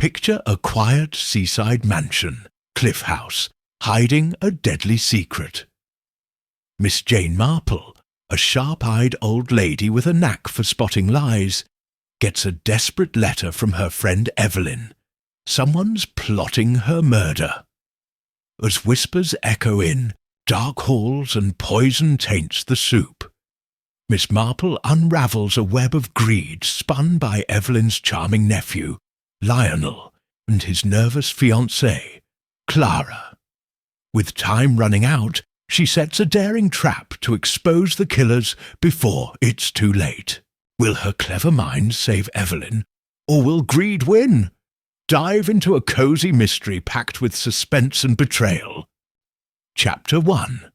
Picture a quiet seaside mansion, cliff house, hiding a deadly secret. Miss Jane Marple, a sharp-eyed old lady with a knack for spotting lies, gets a desperate letter from her friend Evelyn. Someone's plotting her murder. As whispers echo in, dark halls and poison taints the soup. Miss Marple unravels a web of greed spun by Evelyn's charming nephew, Lionel, and his nervous fiancée, Clara. With time running out, she sets a daring trap to expose the killers before it's too late. Will her clever mind save Evelyn, or will greed win? Dive into a cosy mystery packed with suspense and betrayal. Chapter 1.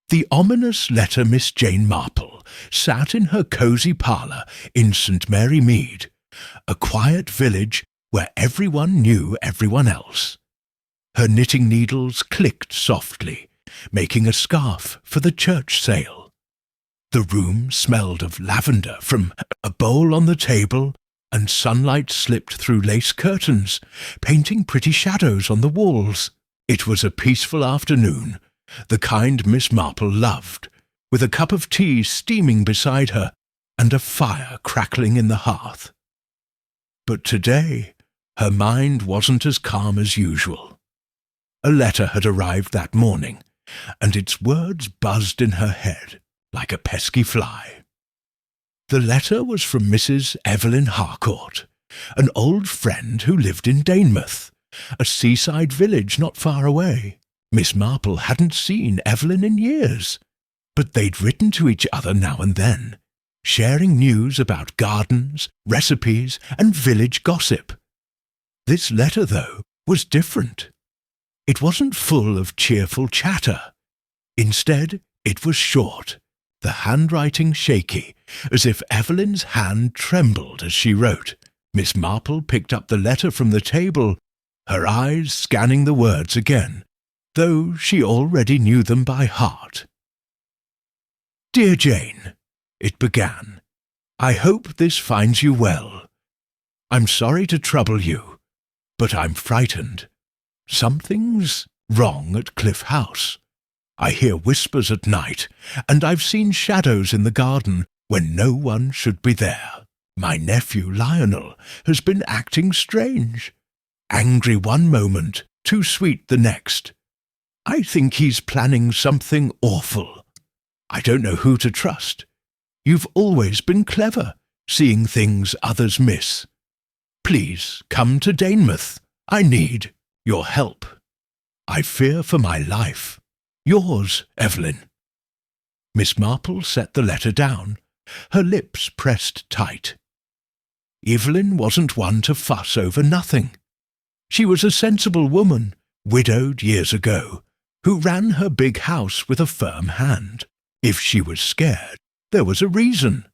The ominous letter Miss Jane Marple sat in her cosy parlour in St. Mary Mead, a quiet village where everyone knew everyone else. Her knitting needles clicked softly, making a scarf for the church sale. The room smelled of lavender from a bowl on the table, and sunlight slipped through lace curtains, painting pretty shadows on the walls. It was a peaceful afternoon, the kind Miss Marple loved, with a cup of tea steaming beside her and a fire crackling in the hearth. But today, her mind wasn't as calm as usual. A letter had arrived that morning, and its words buzzed in her head like a pesky fly. The letter was from Mrs. Evelyn Harcourt, an old friend who lived in Danemouth, a seaside village not far away. Miss Marple hadn't seen Evelyn in years, but they'd written to each other now and then, sharing news about gardens, recipes, and village gossip. This letter, though, was different. It wasn't full of cheerful chatter. Instead, it was short, the handwriting shaky, as if Evelyn's hand trembled as she wrote. Miss Marple picked up the letter from the table, her eyes scanning the words again, though she already knew them by heart. "Dear Jane," it began, "I hope this finds you well. I'm sorry to trouble you, but I'm frightened. Something's wrong at Cliff House. I hear whispers at night, and I've seen shadows in the garden when no one should be there. My nephew Lionel has been acting strange. Angry one moment, too sweet the next. I think he's planning something awful. I don't know who to trust. You've always been clever, seeing things others miss. Please come to Danemouth. I need your help. I fear for my life. Yours, Evelyn." Miss Marple set the letter down, her lips pressed tight. Evelyn wasn't one to fuss over nothing. She was a sensible woman, widowed years ago, who ran her big house with a firm hand. If she was scared, there was a reason.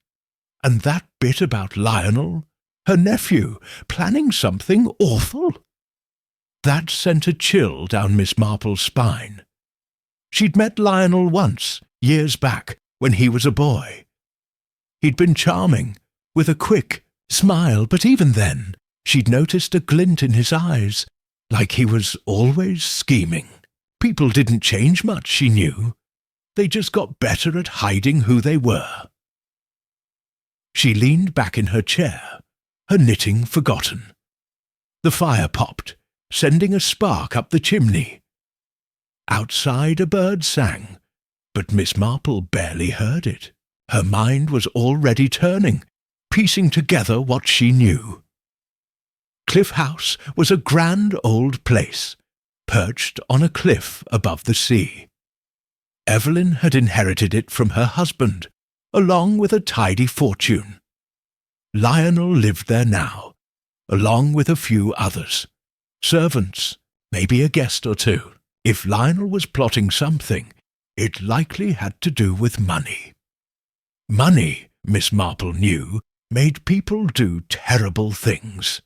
And that bit about Lionel, her nephew, planning something awful? That sent a chill down Miss Marple's spine. She'd met Lionel once, years back, when he was a boy. He'd been charming, with a quick smile, but even then, she'd noticed a glint in his eyes, like he was always scheming. People didn't change much, she knew. They just got better at hiding who they were. She leaned back in her chair, her knitting forgotten. The fire popped, sending a spark up the chimney. Outside a bird sang, but Miss Marple barely heard it. Her mind was already turning, piecing together what she knew. Cliff House was a grand old place, perched on a cliff above the sea. Evelyn had inherited it from her husband, along with a tidy fortune. Lionel lived there now, along with a few others. Servants, maybe a guest or two. If Lionel was plotting something, it likely had to do with money. Money, Miss Marple knew, made people do terrible things.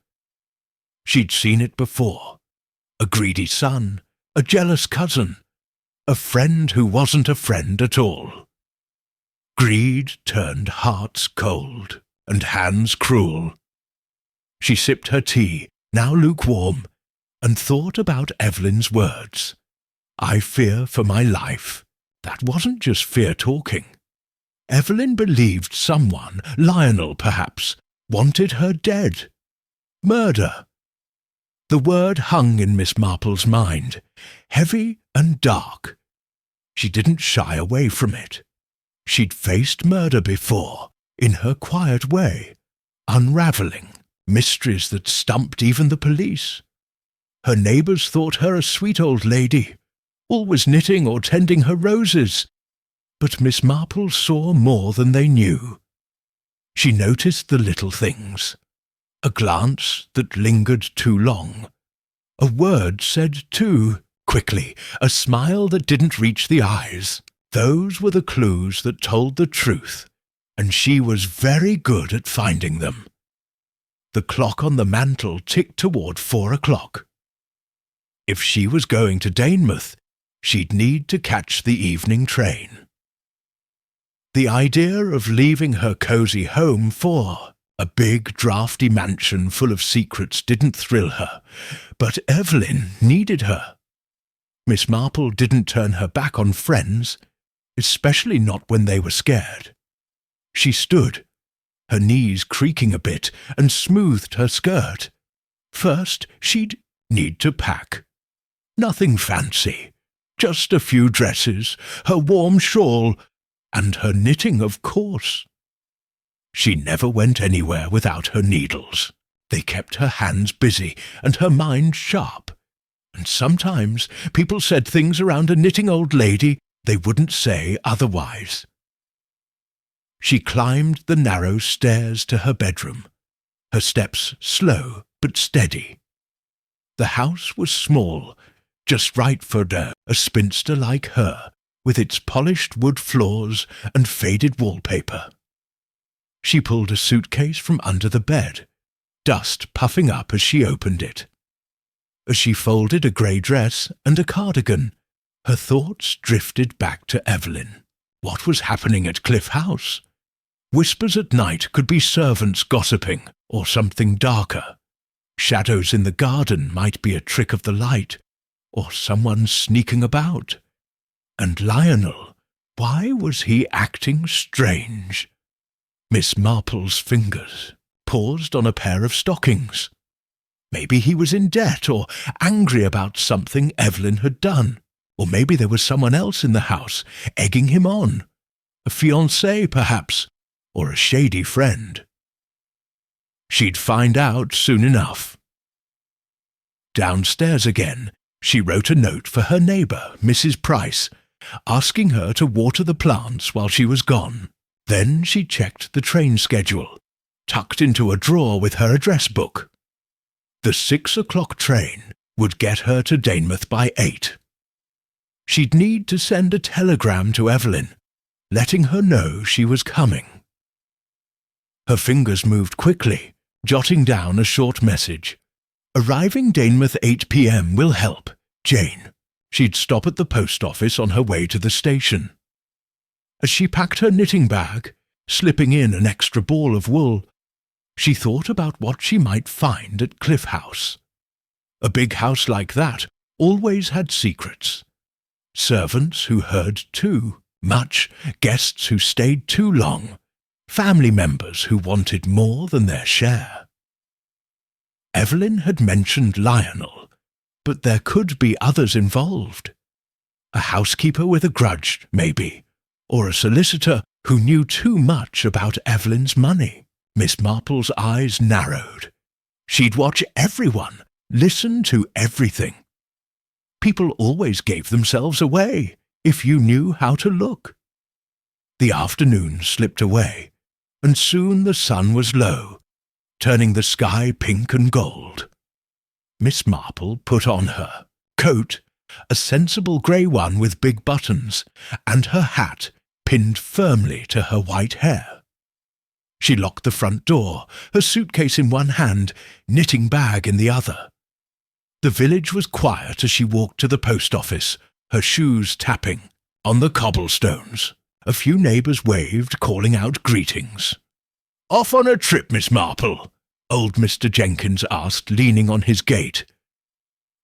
She'd seen it before. A greedy son, a jealous cousin, a friend who wasn't a friend at all. Greed turned hearts cold and hands cruel. She sipped her tea, now lukewarm, and thought about Evelyn's words. "I fear for my life." That wasn't just fear talking. Evelyn believed someone, Lionel perhaps, wanted her dead. Murder. The word hung in Miss Marple's mind, heavy and dark. She didn't shy away from it. She'd faced murder before, in her quiet way, unravelling mysteries that stumped even the police. Her neighbours thought her a sweet old lady, always knitting or tending her roses. But Miss Marple saw more than they knew. She noticed the little things. A glance that lingered too long. A word said too quickly. A smile that didn't reach the eyes. Those were the clues that told the truth, and she was very good at finding them. The clock on the mantel ticked toward 4 o'clock. If she was going to Danemouth, she'd need to catch the evening train. The idea of leaving her cosy home for a big, drafty mansion full of secrets didn't thrill her, but Evelyn needed her. Miss Marple didn't turn her back on friends, especially not when they were scared. She stood, her knees creaking a bit, and smoothed her skirt. First, she'd need to pack. Nothing fancy, just a few dresses, her warm shawl, and her knitting, of course. She never went anywhere without her needles. They kept her hands busy and her mind sharp. And sometimes people said things around a knitting old lady they wouldn't say otherwise. She climbed the narrow stairs to her bedroom, her steps slow but steady. The house was small, just right for a spinster like her, with its polished wood floors and faded wallpaper. She pulled a suitcase from under the bed, dust puffing up as she opened it. As she folded a grey dress and a cardigan, her thoughts drifted back to Evelyn. What was happening at Cliff House? Whispers at night could be servants gossiping, or something darker. Shadows in the garden might be a trick of the light, or someone sneaking about. And Lionel, why was he acting strange? Miss Marple's fingers paused on a pair of stockings. Maybe he was in debt or angry about something Evelyn had done. Or maybe there was someone else in the house, egging him on. A fiancé, perhaps, or a shady friend. She'd find out soon enough. Downstairs again, she wrote a note for her neighbour, Mrs. Price, asking her to water the plants while she was gone. Then she checked the train schedule, tucked into a drawer with her address book. The 6 o'clock train would get her to Danemouth by 8. She'd need to send a telegram to Evelyn, letting her know she was coming. Her fingers moved quickly, jotting down a short message. "Arriving Danemouth 8 p.m. will help. Jane." She'd stop at the post office on her way to the station. As she packed her knitting bag, slipping in an extra ball of wool, she thought about what she might find at Cliff House. A big house like that always had secrets. Servants who heard too much, guests who stayed too long, family members who wanted more than their share. Evelyn had mentioned Lionel, but there could be others involved. A housekeeper with a grudge, maybe, or a solicitor who knew too much about Evelyn's money. Miss Marple's eyes narrowed. She'd watch everyone, listen to everything. People always gave themselves away, if you knew how to look. The afternoon slipped away, and soon the sun was low, turning the sky pink and gold. Miss Marple put on her coat, a sensible grey one with big buttons, and her hat pinned firmly to her white hair. She locked the front door, her suitcase in one hand, knitting bag in the other. The village was quiet as she walked to the post office, her shoes tapping on the cobblestones. A few neighbours waved, calling out greetings. "Off on a trip, Miss Marple?" old Mr. Jenkins asked, leaning on his gate.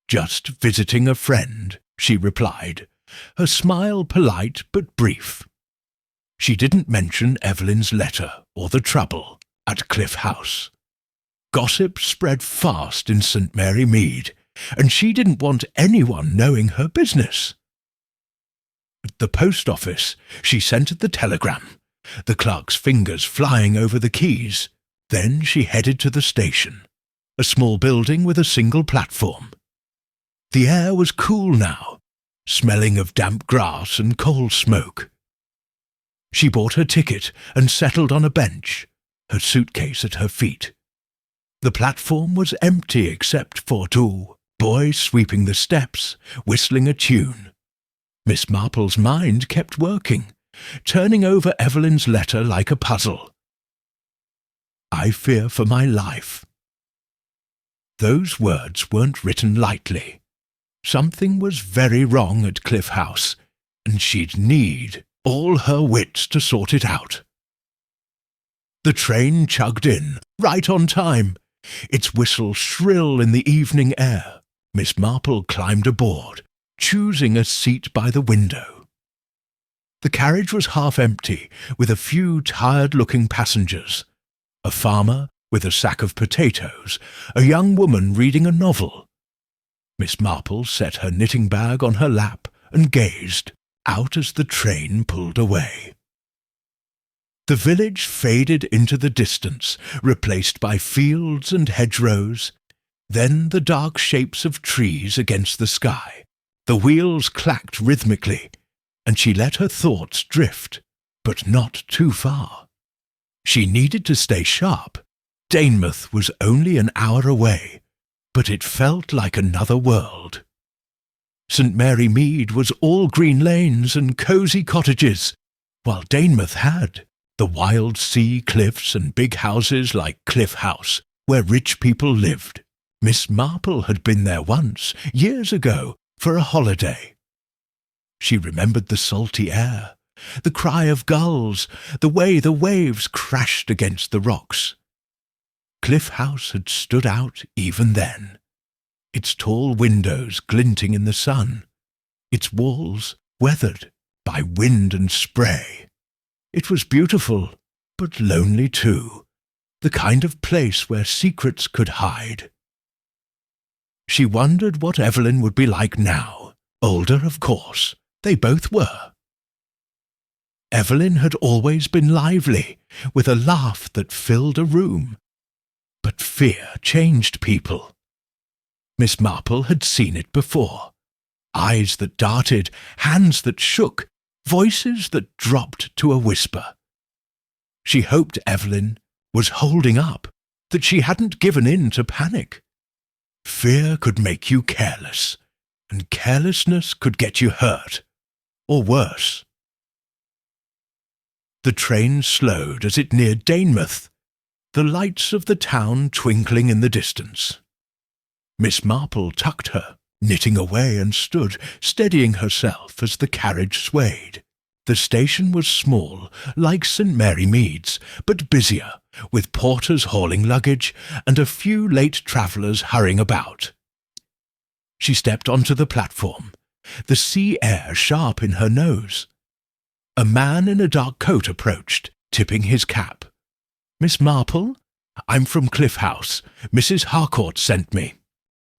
"Just visiting a friend," she replied, her smile polite but brief. She didn't mention Evelyn's letter or the trouble at Cliff House. Gossip spread fast in St. Mary Mead, and she didn't want anyone knowing her business. At the post office, she sent the telegram, the clerk's fingers flying over the keys. Then she headed to the station, a small building with a single platform. The air was cool now, smelling of damp grass and coal smoke. She bought her ticket and settled on a bench, her suitcase at her feet. The platform was empty except for two boys sweeping the steps, whistling a tune. Miss Marple's mind kept working, turning over Evelyn's letter like a puzzle. "I fear for my life." Those words weren't written lightly. Something was very wrong at Cliff House, and she'd need all her wits to sort it out. The train chugged in, right on time, its whistle shrill in the evening air. Miss Marple climbed aboard, choosing a seat by the window. The carriage was half empty, with a few tired-looking passengers. A farmer with a sack of potatoes, a young woman reading a novel. Miss Marple set her knitting bag on her lap and gazed out as the train pulled away. The village faded into the distance, replaced by fields and hedgerows, then the dark shapes of trees against the sky. The wheels clacked rhythmically, and she let her thoughts drift, but not too far. She needed to stay sharp. Danemouth was only an hour away, but it felt like another world. St. Mary Mead was all green lanes and cosy cottages, while Danemouth had the wild sea cliffs and big houses like Cliff House, where rich people lived. Miss Marple had been there once, years ago, for a holiday. She remembered the salty air, the cry of gulls, the way the waves crashed against the rocks. Cliff House had stood out even then, its tall windows glinting in the sun, its walls weathered by wind and spray. It was beautiful, but lonely too, the kind of place where secrets could hide. She wondered what Evelyn would be like now. Older, of course. They both were. Evelyn had always been lively, with a laugh that filled a room. But fear changed people. Miss Marple had seen it before. Eyes that darted, hands that shook, voices that dropped to a whisper. She hoped Evelyn was holding up, that she hadn't given in to panic. Fear could make you careless, and carelessness could get you hurt, or worse. The train slowed as it neared Danemouth, the lights of the town twinkling in the distance. Miss Marple tucked her, knitting away, and stood, steadying herself as the carriage swayed. The station was small, like St. Mary Mead's, but busier, with porters hauling luggage and a few late travellers hurrying about. She stepped onto the platform, the sea air sharp in her nose. A man in a dark coat approached, tipping his cap. "Miss Marple? I'm from Cliff House. Mrs. Harcourt sent me."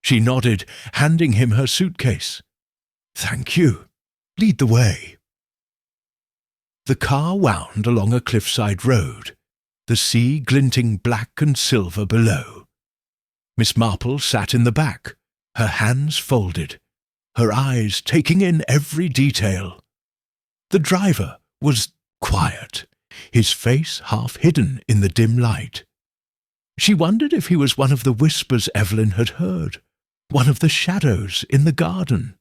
She nodded, handing him her suitcase. "Thank you. Lead the way." The car wound along a cliffside road, the sea glinting black and silver below. Miss Marple sat in the back, her hands folded, her eyes taking in every detail. The driver was quiet, his face half hidden in the dim light. She wondered if he was one of the whispers Evelyn had heard, one of the shadows in the garden.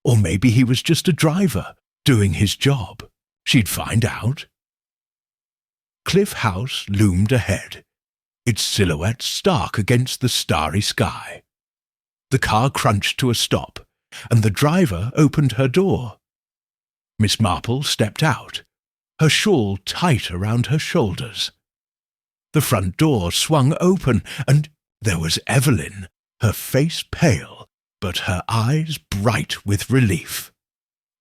Or maybe he was just a driver, doing his job. She'd find out. Cliff House loomed ahead, its silhouette stark against the starry sky. The car crunched to a stop, and the driver opened her door. Miss Marple stepped out, her shawl tight around her shoulders. The front door swung open, and there was Evelyn, her face pale, but her eyes bright with relief.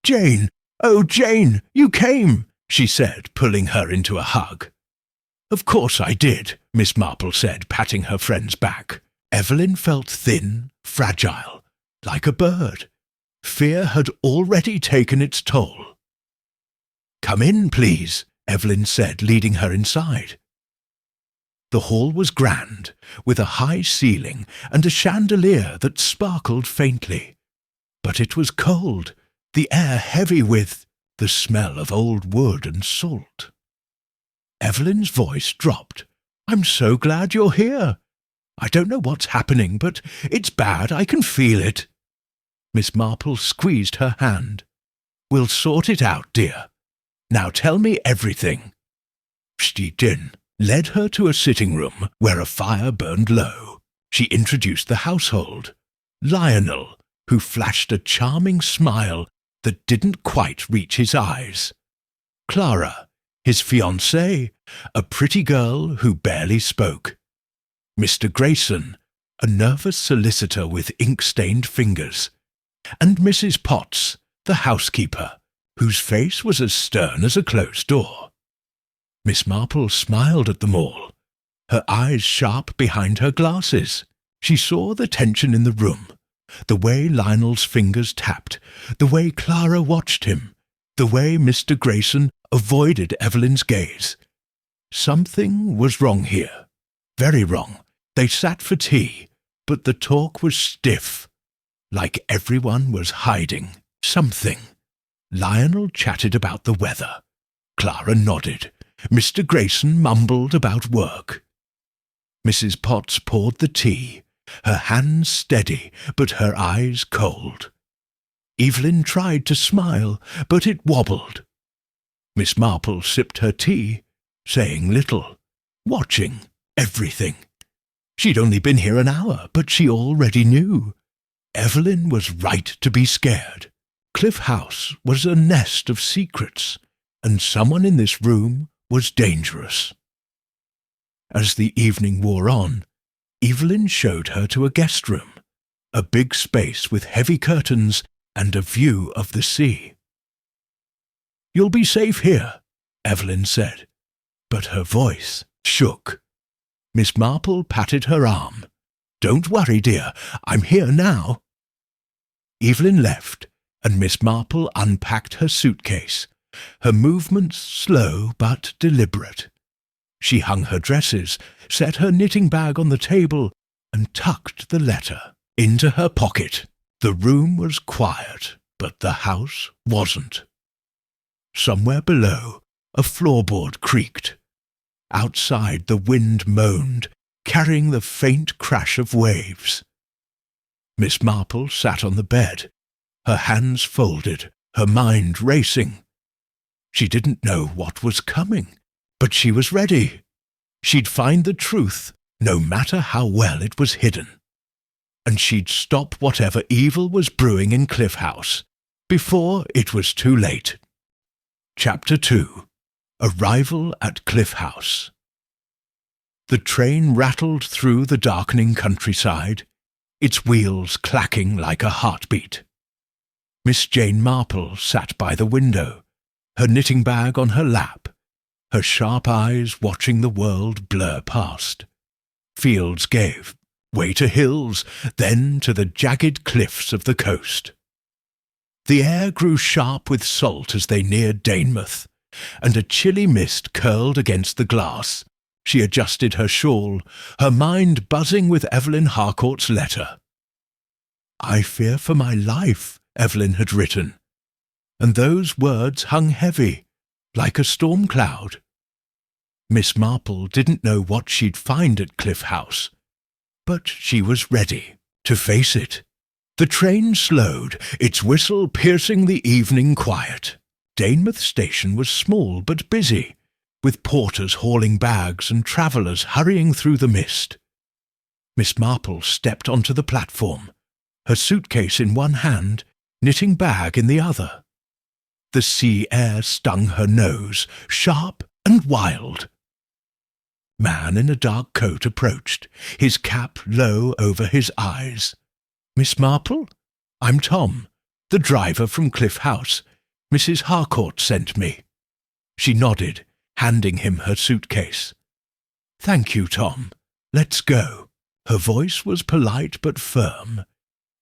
"Jane! Oh, Jane, you came!" she said, pulling her into a hug. "Of course I did," Miss Marple said, patting her friend's back. Evelyn felt thin, fragile, like a bird. Fear had already taken its toll. "Come in, please," Evelyn said, leading her inside. The hall was grand, with a high ceiling and a chandelier that sparkled faintly. But it was cold, the air heavy with the smell of old wood and salt. Evelyn's voice dropped. "I'm so glad you're here. I don't know what's happening, but it's bad, I can feel it." Miss Marple squeezed her hand. "We'll sort it out, dear. Now tell me everything." She led her to a sitting room where a fire burned low. She introduced the household. Lionel, who flashed a charming smile that didn't quite reach his eyes. Clara, his fiancée, a pretty girl who barely spoke. Mr. Grayson, a nervous solicitor with ink-stained fingers. And Mrs. Potts, the housekeeper, whose face was as stern as a closed door. Miss Marple smiled at them all, her eyes sharp behind her glasses. She saw the tension in the room, the way Lionel's fingers tapped, the way Clara watched him, the way Mr. Grayson avoided Evelyn's gaze. Something was wrong here, very wrong. They sat for tea, but the talk was stiff, like everyone was hiding something. Lionel chatted about the weather. Clara nodded. Mr. Grayson mumbled about work. Mrs. Potts poured the tea, her hands steady, but her eyes cold. Evelyn tried to smile, but it wobbled. Miss Marple sipped her tea, saying little, watching everything. She'd only been here an hour, but she already knew. Evelyn was right to be scared. Cliff House was a nest of secrets, and someone in this room was dangerous. As the evening wore on, Evelyn showed her to a guest room, a big space with heavy curtains and a view of the sea. "You'll be safe here," Evelyn said, but her voice shook. Miss Marple patted her arm. "Don't worry, dear, I'm here now." Evelyn left, and Miss Marple unpacked her suitcase, her movements slow but deliberate. She hung her dresses, set her knitting bag on the table, and tucked the letter into her pocket. The room was quiet, but the house wasn't. Somewhere below, a floorboard creaked. Outside, the wind moaned, carrying the faint crash of waves. Miss Marple sat on the bed, her hands folded, her mind racing. She didn't know what was coming, but she was ready. She'd find the truth, no matter how well it was hidden. And she'd stop whatever evil was brewing in Cliff House, before it was too late. Chapter 2. Arrival at Cliff House. The train rattled through the darkening countryside, its wheels clacking like a heartbeat. Miss Jane Marple sat by the window, her knitting bag on her lap, her sharp eyes watching the world blur past. Fields gave way to hills, then to the jagged cliffs of the coast. The air grew sharp with salt as they neared Danemouth, and a chilly mist curled against the glass. She adjusted her shawl, her mind buzzing with Evelyn Harcourt's letter. "I fear for my life," Evelyn had written, and those words hung heavy, like a storm cloud. Miss Marple didn't know what she'd find at Cliff House, but she was ready to face it. The train slowed, its whistle piercing the evening quiet. Danemouth station was small but busy, with porters hauling bags and travellers hurrying through the mist. Miss Marple stepped onto the platform, her suitcase in one hand, knitting bag in the other. The sea air stung her nose, sharp and wild. Man in a dark coat approached, his cap low over his eyes. "Miss Marple? I'm Tom, the driver from Cliff House. Mrs. Harcourt sent me." She nodded, handing him her suitcase. "Thank you, Tom. Let's go." Her voice was polite but firm,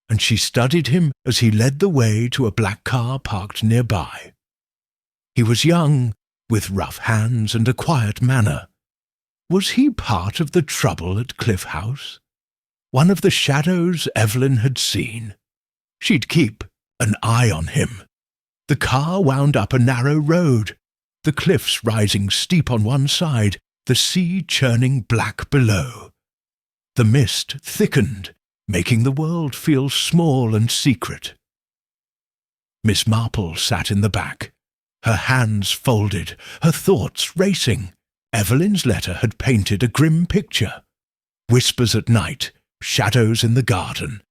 and she studied him as he led the way to a black car parked nearby. He was young, with rough hands and a quiet manner. Was he part of the trouble at Cliff House? One of the shadows Evelyn had seen? She'd keep an eye on him. The car wound up a narrow road, the cliffs rising steep on one side, the sea churning black below. The mist thickened, making the world feel small and secret. Miss Marple sat in the back, her hands folded, her thoughts racing. Evelyn's letter had painted a grim picture. Whispers at night, shadows in the garden,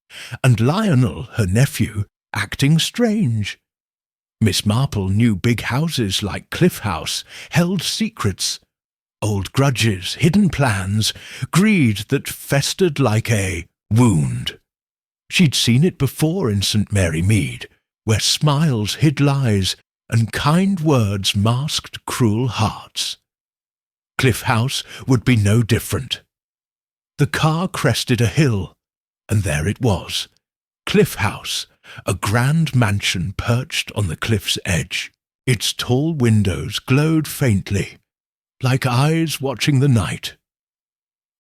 and Lionel, her nephew, acting strange. Miss Marple knew big houses like Cliff House held secrets, old grudges, hidden plans, greed that festered like a wound. She'd seen it before in St. Mary Mead, where smiles hid lies and kind words masked cruel hearts. Cliff House would be no different. The car crested a hill, and there it was, Cliff House, a grand mansion perched on the cliff's edge. Its tall windows glowed faintly, like eyes watching the night.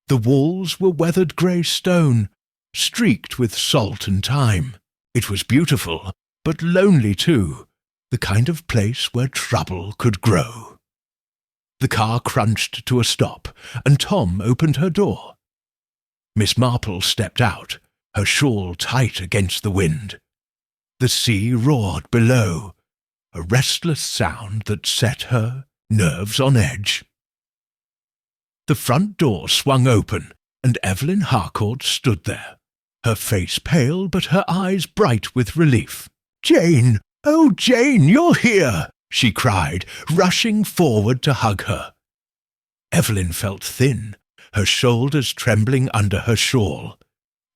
The walls were weathered grey stone, streaked with salt and time. It was beautiful, but lonely too, the kind of place where trouble could grow. The car crunched to a stop, and Tom opened her door. Miss Marple stepped out, her shawl tight against the wind. The sea roared below, a restless sound that set her nerves on edge. The front door swung open, and Evelyn Harcourt stood there, her face pale but her eyes bright with relief. "Jane! Oh, Jane, you're here!" she cried, rushing forward to hug her. Evelyn felt thin, her shoulders trembling under her shawl.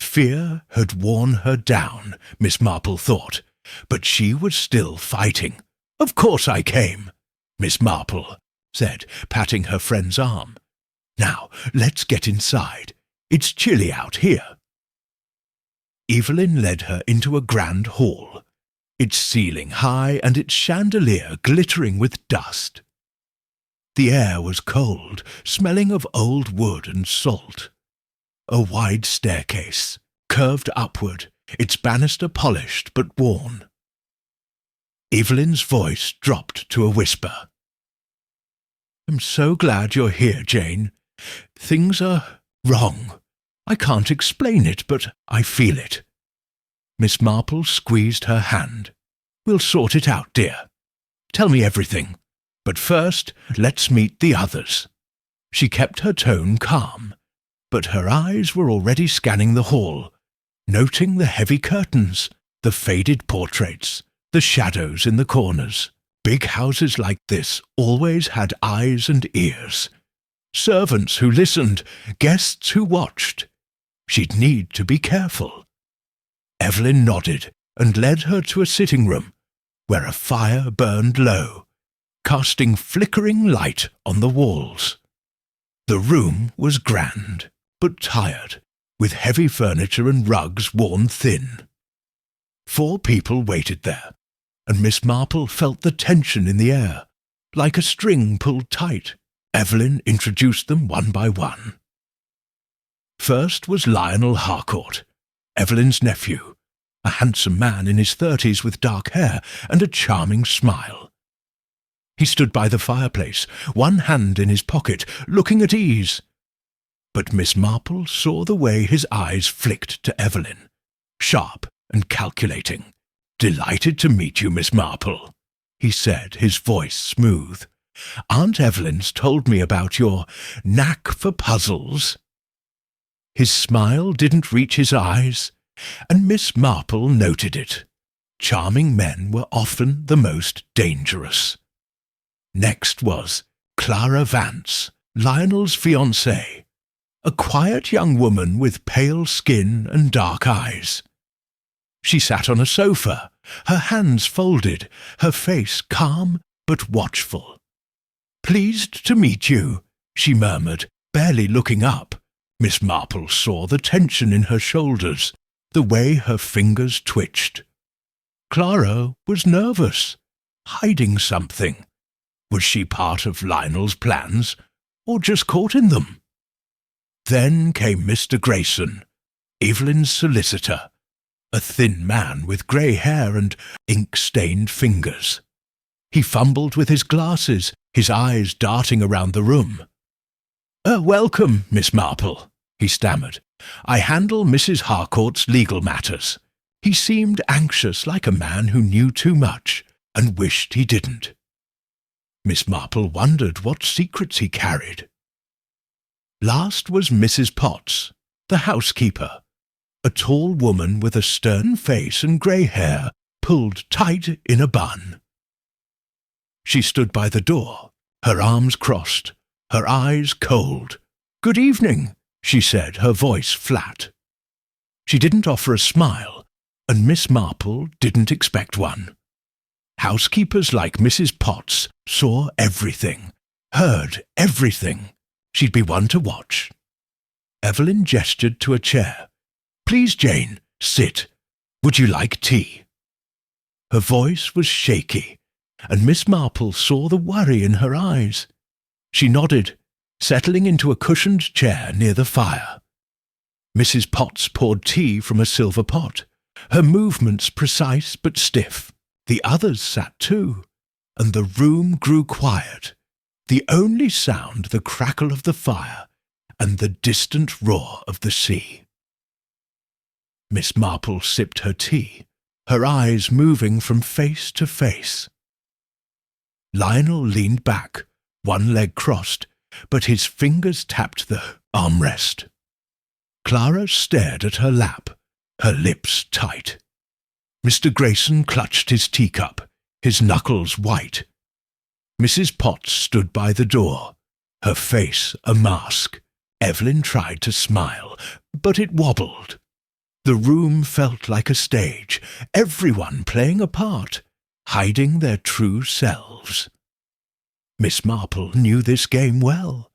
Fear had worn her down, Miss Marple thought, but she was still fighting. "Of course I came," Miss Marple said, patting her friend's arm. "Now, let's get inside. It's chilly out here." Evelyn led her into a grand hall, its ceiling high and its chandelier glittering with dust. The air was cold, smelling of old wood and salt. A wide staircase, curved upward, its banister polished but worn. Evelyn's voice dropped to a whisper. "I'm so glad you're here, Jane. Things are wrong. I can't explain it, but I feel it." Miss Marple squeezed her hand. "We'll sort it out, dear. Tell me everything. But first, let's meet the others." She kept her tone calm, but her eyes were already scanning the hall, noting the heavy curtains, the faded portraits, the shadows in the corners. Big houses like this always had eyes and ears. Servants who listened, guests who watched. She'd need to be careful. Evelyn nodded and led her to a sitting room, where a fire burned low, casting flickering light on the walls. The room was grand, but tired, with heavy furniture and rugs worn thin. 4 people waited there, and Miss Marple felt the tension in the air, like a string pulled tight. Evelyn introduced them one by one. First was Lionel Harcourt, Evelyn's nephew, a handsome man in his 30s with dark hair and a charming smile. He stood by the fireplace, one hand in his pocket, looking at ease. But Miss Marple saw the way his eyes flicked to Evelyn, sharp and calculating. "Delighted to meet you, Miss Marple," he said, his voice smooth. "Aunt Evelyn's told me about your knack for puzzles." His smile didn't reach his eyes, and Miss Marple noted it. Charming men were often the most dangerous. Next was Clara Vance, Lionel's fiancée, a quiet young woman with pale skin and dark eyes. She sat on a sofa, her hands folded, her face calm but watchful. "Pleased to meet you," she murmured, barely looking up. Miss Marple saw the tension in her shoulders, the way her fingers twitched. Clara was nervous, hiding something. Was she part of Lionel's plans, or just caught in them? Then came Mr. Grayson, Evelyn's solicitor, a thin man with grey hair and ink-stained fingers. He fumbled with his glasses, his eyes darting around the room. "Welcome, Miss Marple," he stammered. "I handle Mrs. Harcourt's legal matters." He seemed anxious, like a man who knew too much and wished he didn't. Miss Marple wondered what secrets he carried. Last was Mrs. Potts, the housekeeper, a tall woman with a stern face and grey hair pulled tight in a bun. She stood by the door, her arms crossed, her eyes cold. "Good evening," she said, her voice flat. She didn't offer a smile, and Miss Marple didn't expect one. Housekeepers like Mrs. Potts saw everything, heard everything. She'd be one to watch. Evelyn gestured to a chair. "Please, Jane, sit. Would you like tea?" Her voice was shaky, and Miss Marple saw the worry in her eyes. She nodded, settling into a cushioned chair near the fire. Mrs. Potts poured tea from a silver pot, her movements precise but stiff. The others sat too, and the room grew quiet, the only sound the crackle of the fire and the distant roar of the sea. Miss Marple sipped her tea, her eyes moving from face to face. Lionel leaned back, one leg crossed, but his fingers tapped the armrest. Clara stared at her lap, her lips tight. Mr. Grayson clutched his teacup, his knuckles white. Mrs. Potts stood by the door, her face a mask. Evelyn tried to smile, but it wobbled. The room felt like a stage, everyone playing a part, hiding their true selves. Miss Marple knew this game well.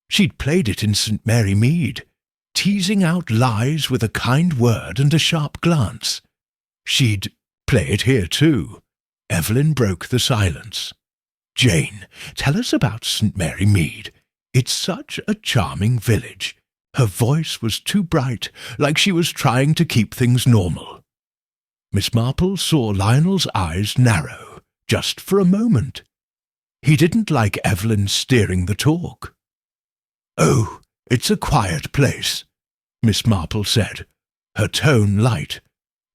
She'd played it in St. Mary Mead, teasing out lies with a kind word and a sharp glance. She'd play it here too. Evelyn broke the silence. "Jane, tell us about St. Mary Mead. It's such a charming village." Her voice was too bright, like she was trying to keep things normal. Miss Marple saw Lionel's eyes narrow, just for a moment. He didn't like Evelyn steering the talk. "Oh, it's a quiet place," Miss Marple said, her tone light.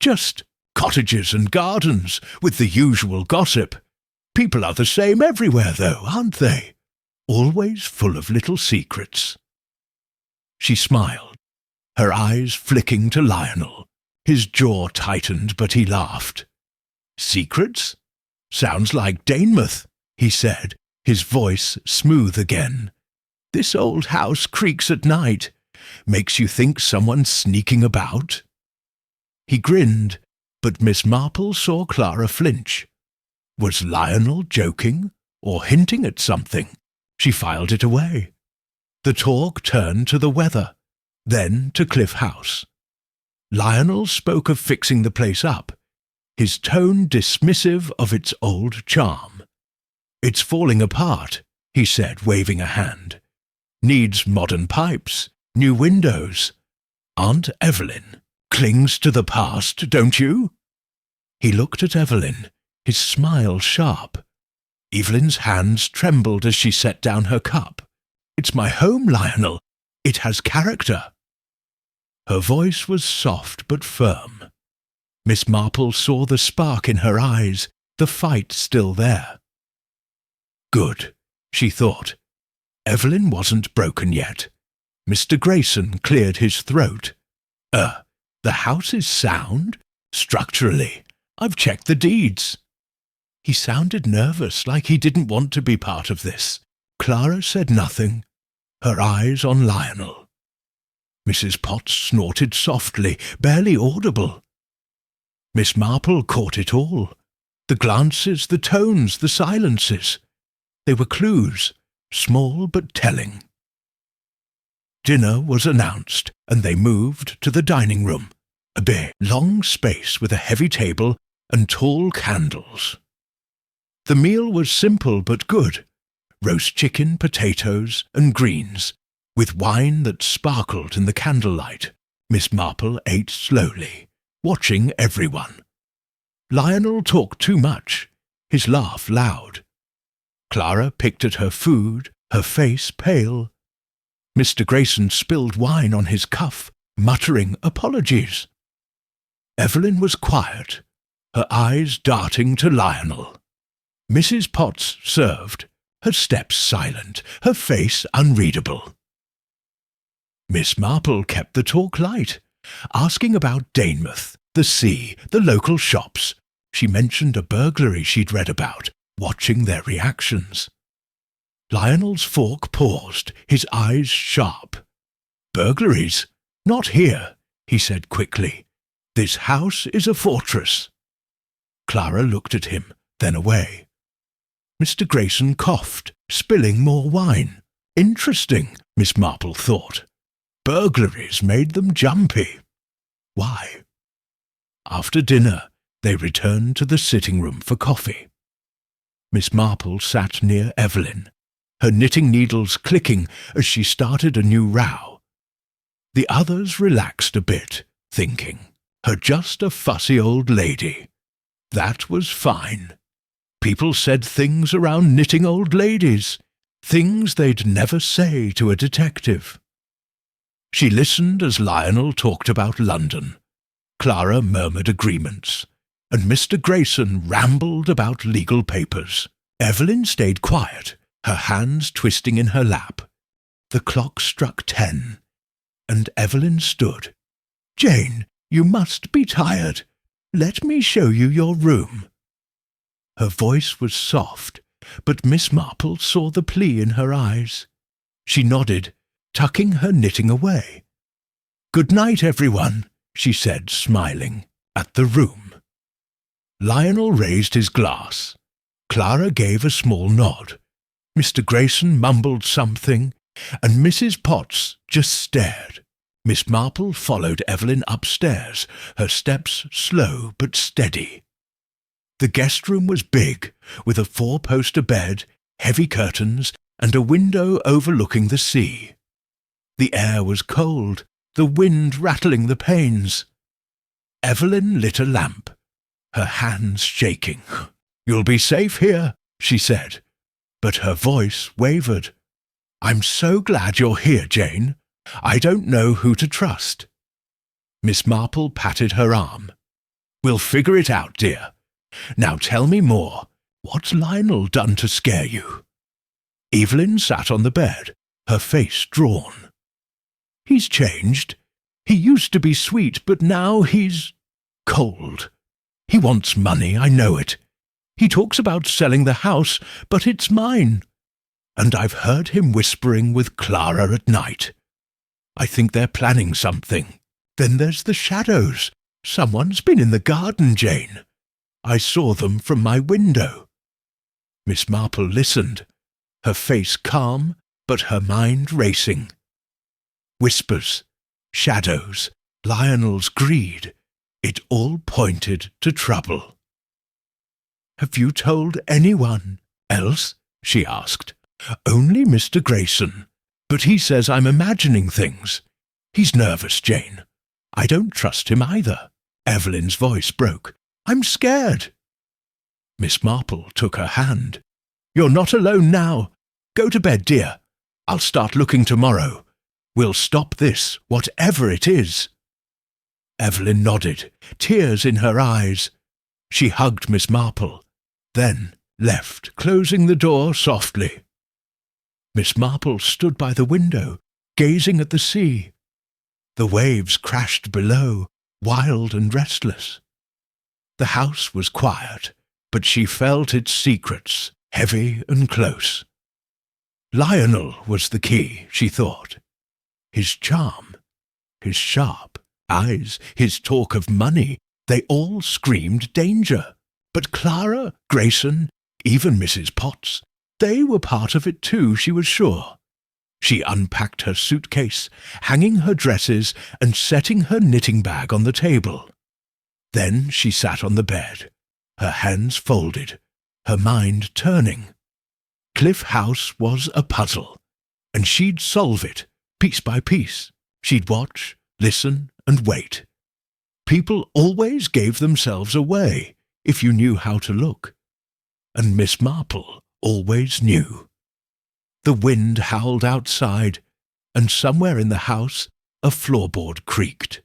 "Just cottages and gardens, with the usual gossip. People are the same everywhere, though, aren't they? Always full of little secrets." She smiled, her eyes flicking to Lionel. His jaw tightened, but he laughed. "Secrets? Sounds like Danemouth," he said, his voice smooth again. "This old house creaks at night. Makes you think someone's sneaking about." He grinned, but Miss Marple saw Clara flinch. Was Lionel joking, or hinting at something? She filed it away. The talk turned to the weather, then to Cliff House. Lionel spoke of fixing the place up, his tone dismissive of its old charm. "It's falling apart," he said, waving a hand. "Needs modern pipes, new windows. Aunt Evelyn clings to the past, don't you?" He looked at Evelyn, his smile sharp. Evelyn's hands trembled as she set down her cup. "It's my home, Lionel. It has character." Her voice was soft but firm. Miss Marple saw the spark in her eyes, the fight still there. Good, she thought. Evelyn wasn't broken yet. Mr. Grayson cleared his throat. The house is sound? Structurally. I've checked the deeds." He sounded nervous, like he didn't want to be part of this. Clara said nothing. her eyes on Lionel. Mrs. Potts snorted softly, barely audible. Miss Marple caught it all. The glances, the tones, the silences. They were clues, small but telling. Dinner was announced, and they moved to the dining room, a big, long space with a heavy table and tall candles. The meal was simple but good. Roast chicken, potatoes, and greens, with wine that sparkled in the candlelight. Miss Marple ate slowly, watching everyone. Lionel talked too much, his laugh loud. Clara picked at her food, her face pale. Mr. Grayson spilled wine on his cuff, muttering apologies. Evelyn was quiet, her eyes darting to Lionel. Mrs. Potts served, her steps silent, her face unreadable. Miss Marple kept the talk light, asking about Danemouth, the sea, the local shops. She mentioned a burglary she'd read about, watching their reactions. Lionel's fork paused, his eyes sharp. "Burglaries? Not here," he said quickly. "This house is a fortress." Clara looked at him, then away. Mr. Grayson coughed, spilling more wine. Interesting, Miss Marple thought. Burglaries made them jumpy. Why? After dinner, they returned to the sitting-room for coffee. Miss Marple sat near Evelyn, her knitting needles clicking as she started a new row. The others relaxed a bit, thinking, her just a fussy old lady. That was fine. People said things around knitting old ladies, things they'd never say to a detective. She listened as Lionel talked about London. Clara murmured agreements, and Mr. Grayson rambled about legal papers. Evelyn stayed quiet, her hands twisting in her lap. The clock struck 10, and Evelyn stood. "Jane, you must be tired. Let me show you your room." Her voice was soft, but Miss Marple saw the plea in her eyes. She nodded, tucking her knitting away. "Good night, everyone," she said, smiling, at the room. Lionel raised his glass. Clara gave a small nod. Mr. Grayson mumbled something, and Mrs. Potts just stared. Miss Marple followed Evelyn upstairs, her steps slow but steady. The guest room was big, with a four-poster bed, heavy curtains, and a window overlooking the sea. The air was cold, the wind rattling the panes. Evelyn lit a lamp, her hands shaking. "You'll be safe here," she said, but her voice wavered. "I'm so glad you're here, Jane. I don't know who to trust." Miss Marple patted her arm. "We'll figure it out, dear. Now tell me more. What's Lionel done to scare you?" Evelyn sat on the bed, her face drawn. "He's changed. He used to be sweet, but now he's cold. He wants money, I know it. He talks about selling the house, but it's mine. And I've heard him whispering with Clara at night. I think they're planning something. Then there's the shadows. Someone's been in the garden, Jane. I saw them from my window." Miss Marple listened, her face calm, but her mind racing. Whispers, shadows, Lionel's greed. It all pointed to trouble. "Have you told anyone else?" she asked. "Only Mr. Grayson, but he says I'm imagining things. He's nervous, Jane. I don't trust him either." Evelyn's voice broke. "I'm scared." Miss Marple took her hand. "You're not alone now. Go to bed, dear. I'll start looking tomorrow. We'll stop this, whatever it is." Evelyn nodded, tears in her eyes. She hugged Miss Marple, then left, closing the door softly. Miss Marple stood by the window, gazing at the sea. The waves crashed below, wild and restless. The house was quiet, but she felt its secrets, heavy and close. Lionel was the key, she thought. His charm, his sharp eyes, his talk of money, they all screamed danger. But Clara, Grayson, even Mrs. Potts, they were part of it too, she was sure. She unpacked her suitcase, hanging her dresses and setting her knitting bag on the table. Then she sat on the bed, her hands folded, her mind turning. Cliff House was a puzzle, and she'd solve it, piece by piece. She'd watch, listen, and wait. People always gave themselves away, if you knew how to look. And Miss Marple always knew. The wind howled outside, and somewhere in the house a floorboard creaked.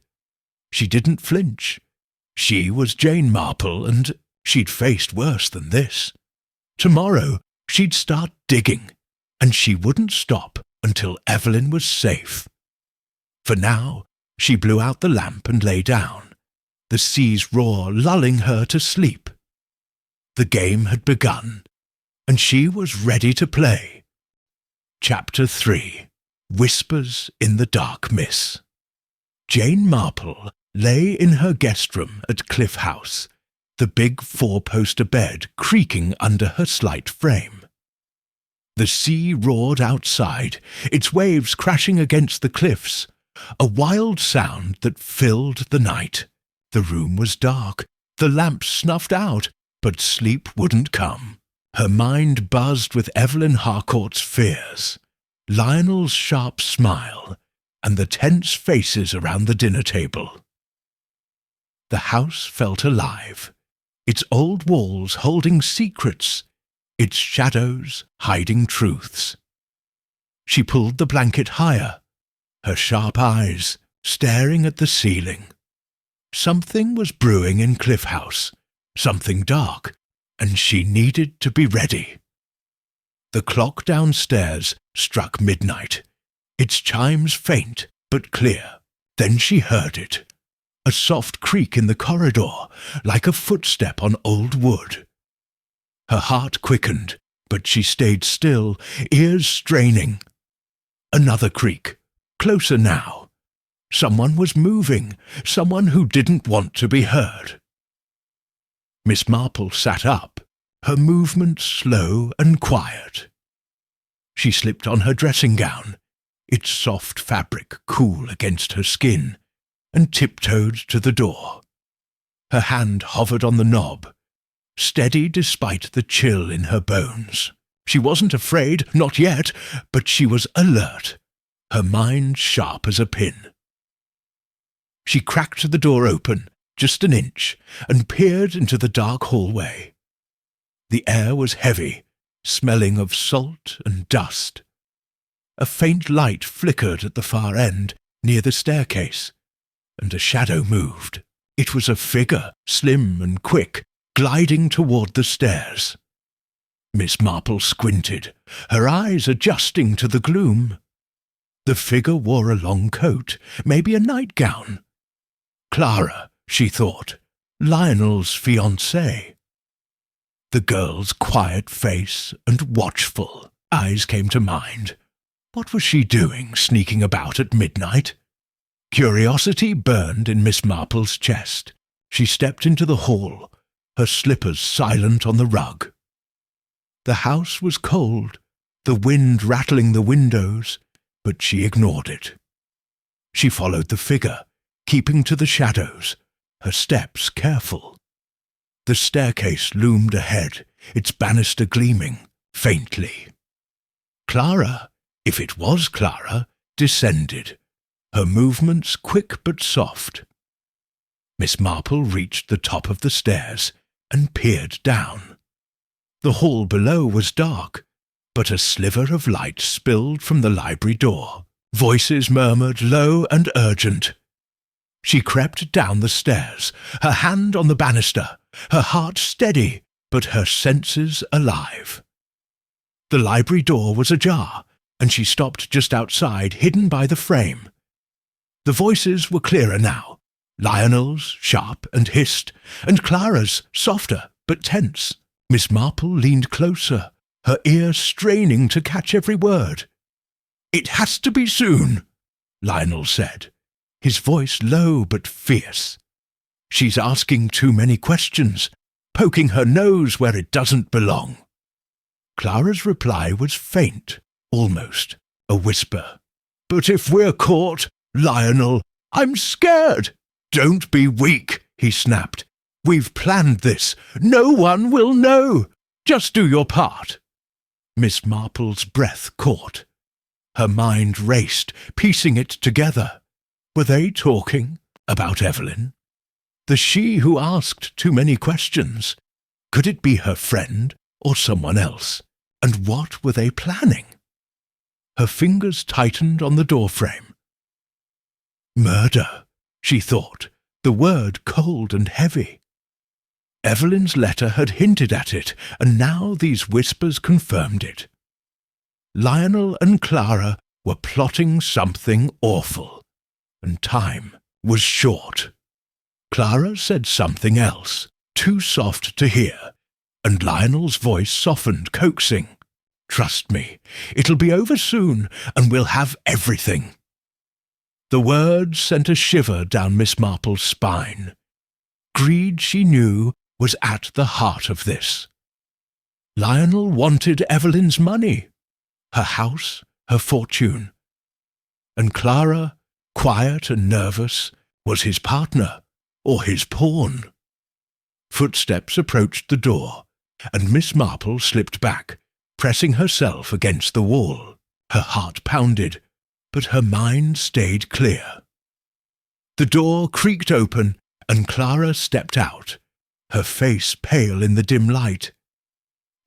She didn't flinch. She was Jane Marple, and she'd faced worse than this. Tomorrow she'd start digging, and she wouldn't stop until Evelyn was safe. For now, she blew out the lamp and lay down, the sea's roar lulling her to sleep. The game had begun, and she was ready to play. Chapter 3. Whispers in the Dark Miss. Jane Marple lay in her guest room at Cliff House, the big four-poster bed creaking under her slight frame. The sea roared outside, its waves crashing against the cliffs, a wild sound that filled the night. The room was dark, the lamps snuffed out, but sleep wouldn't come. Her mind buzzed with Evelyn Harcourt's fears, Lionel's sharp smile, and the tense faces around the dinner table. The house felt alive, its old walls holding secrets, its shadows hiding truths. She pulled the blanket higher, her sharp eyes staring at the ceiling. Something was brewing in Cliff House, something dark, and she needed to be ready. The clock downstairs struck midnight, its chimes faint but clear. Then she heard it, a soft creak in the corridor, like a footstep on old wood. Her heart quickened, but she stayed still, ears straining. Another creak, closer now. Someone was moving, someone who didn't want to be heard. Miss Marple sat up, her movements slow and quiet. She slipped on her dressing gown, its soft fabric cool against her skin, and tiptoed to the door. Her hand hovered on the knob, steady despite the chill in her bones. She wasn't afraid, not yet, but she was alert, her mind sharp as a pin. She cracked the door open, just an inch, and peered into the dark hallway. The air was heavy, smelling of salt and dust. A faint light flickered at the far end, near the staircase, and a shadow moved. It was a figure, slim and quick, gliding toward the stairs. Miss Marple squinted, her eyes adjusting to the gloom. The figure wore a long coat, maybe a nightgown. Clara, she thought, Lionel's fiancée. The girl's quiet face and watchful eyes came to mind. What was she doing, sneaking about at midnight? Curiosity burned in Miss Marple's chest. She stepped into the hall, her slippers silent on the rug. The house was cold, the wind rattling the windows, but she ignored it. She followed the figure, keeping to the shadows, her steps careful. The staircase loomed ahead, its banister gleaming, faintly. Clara, if it was Clara, descended, her movements quick but soft. Miss Marple reached the top of the stairs and peered down. The hall below was dark, but a sliver of light spilled from the library door. Voices murmured low and urgent. She crept down the stairs, her hand on the banister, her heart steady, but her senses alive. The library door was ajar, and she stopped just outside, hidden by the frame. The voices were clearer now, Lionel's sharp and hissed, and Clara's softer but tense. Miss Marple leaned closer, her ear straining to catch every word. "It has to be soon," Lionel said, his voice low but fierce. "She's asking too many questions, poking her nose where it doesn't belong." Clara's reply was faint, almost a whisper. "But if we're caught, Lionel, I'm scared." "Don't be weak," he snapped. "We've planned this. No one will know. Just do your part." Miss Marple's breath caught. Her mind raced, piecing it together. Were they talking about Evelyn? The she who asked too many questions? Could it be her friend or someone else? And what were they planning? Her fingers tightened on the doorframe. Murder, she thought, the word cold and heavy. Evelyn's letter had hinted at it, and now these whispers confirmed it. Lionel and Clara were plotting something awful, and time was short. Clara said something else, too soft to hear, and Lionel's voice softened, coaxing. "Trust me, it'll be over soon, and we'll have everything." The words sent a shiver down Miss Marple's spine. Greed, she knew, was at the heart of this. Lionel wanted Evelyn's money, her house, her fortune. And Clara, quiet and nervous, was his partner, or his pawn. Footsteps approached the door, and Miss Marple slipped back, pressing herself against the wall. Her heart pounded, but her mind stayed clear. The door creaked open, and Clara stepped out, her face pale in the dim light.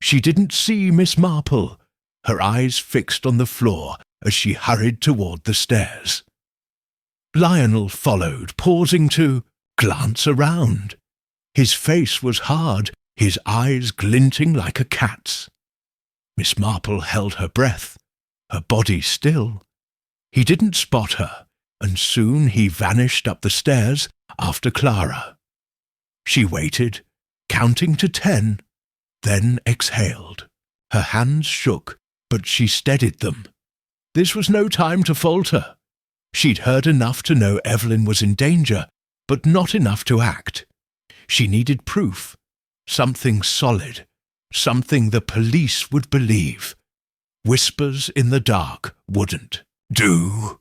She didn't see Miss Marple, her eyes fixed on the floor as she hurried toward the stairs. Lionel followed, pausing to glance around. His face was hard, his eyes glinting like a cat's. Miss Marple held her breath, her body still. He didn't spot her, and soon he vanished up the stairs after Clara. She waited, counting to 10, then exhaled. Her hands shook, but she steadied them. This was no time to falter. She'd heard enough to know Evelyn was in danger, but not enough to act. She needed proof, something solid, something the police would believe. Whispers in the dark wouldn't do.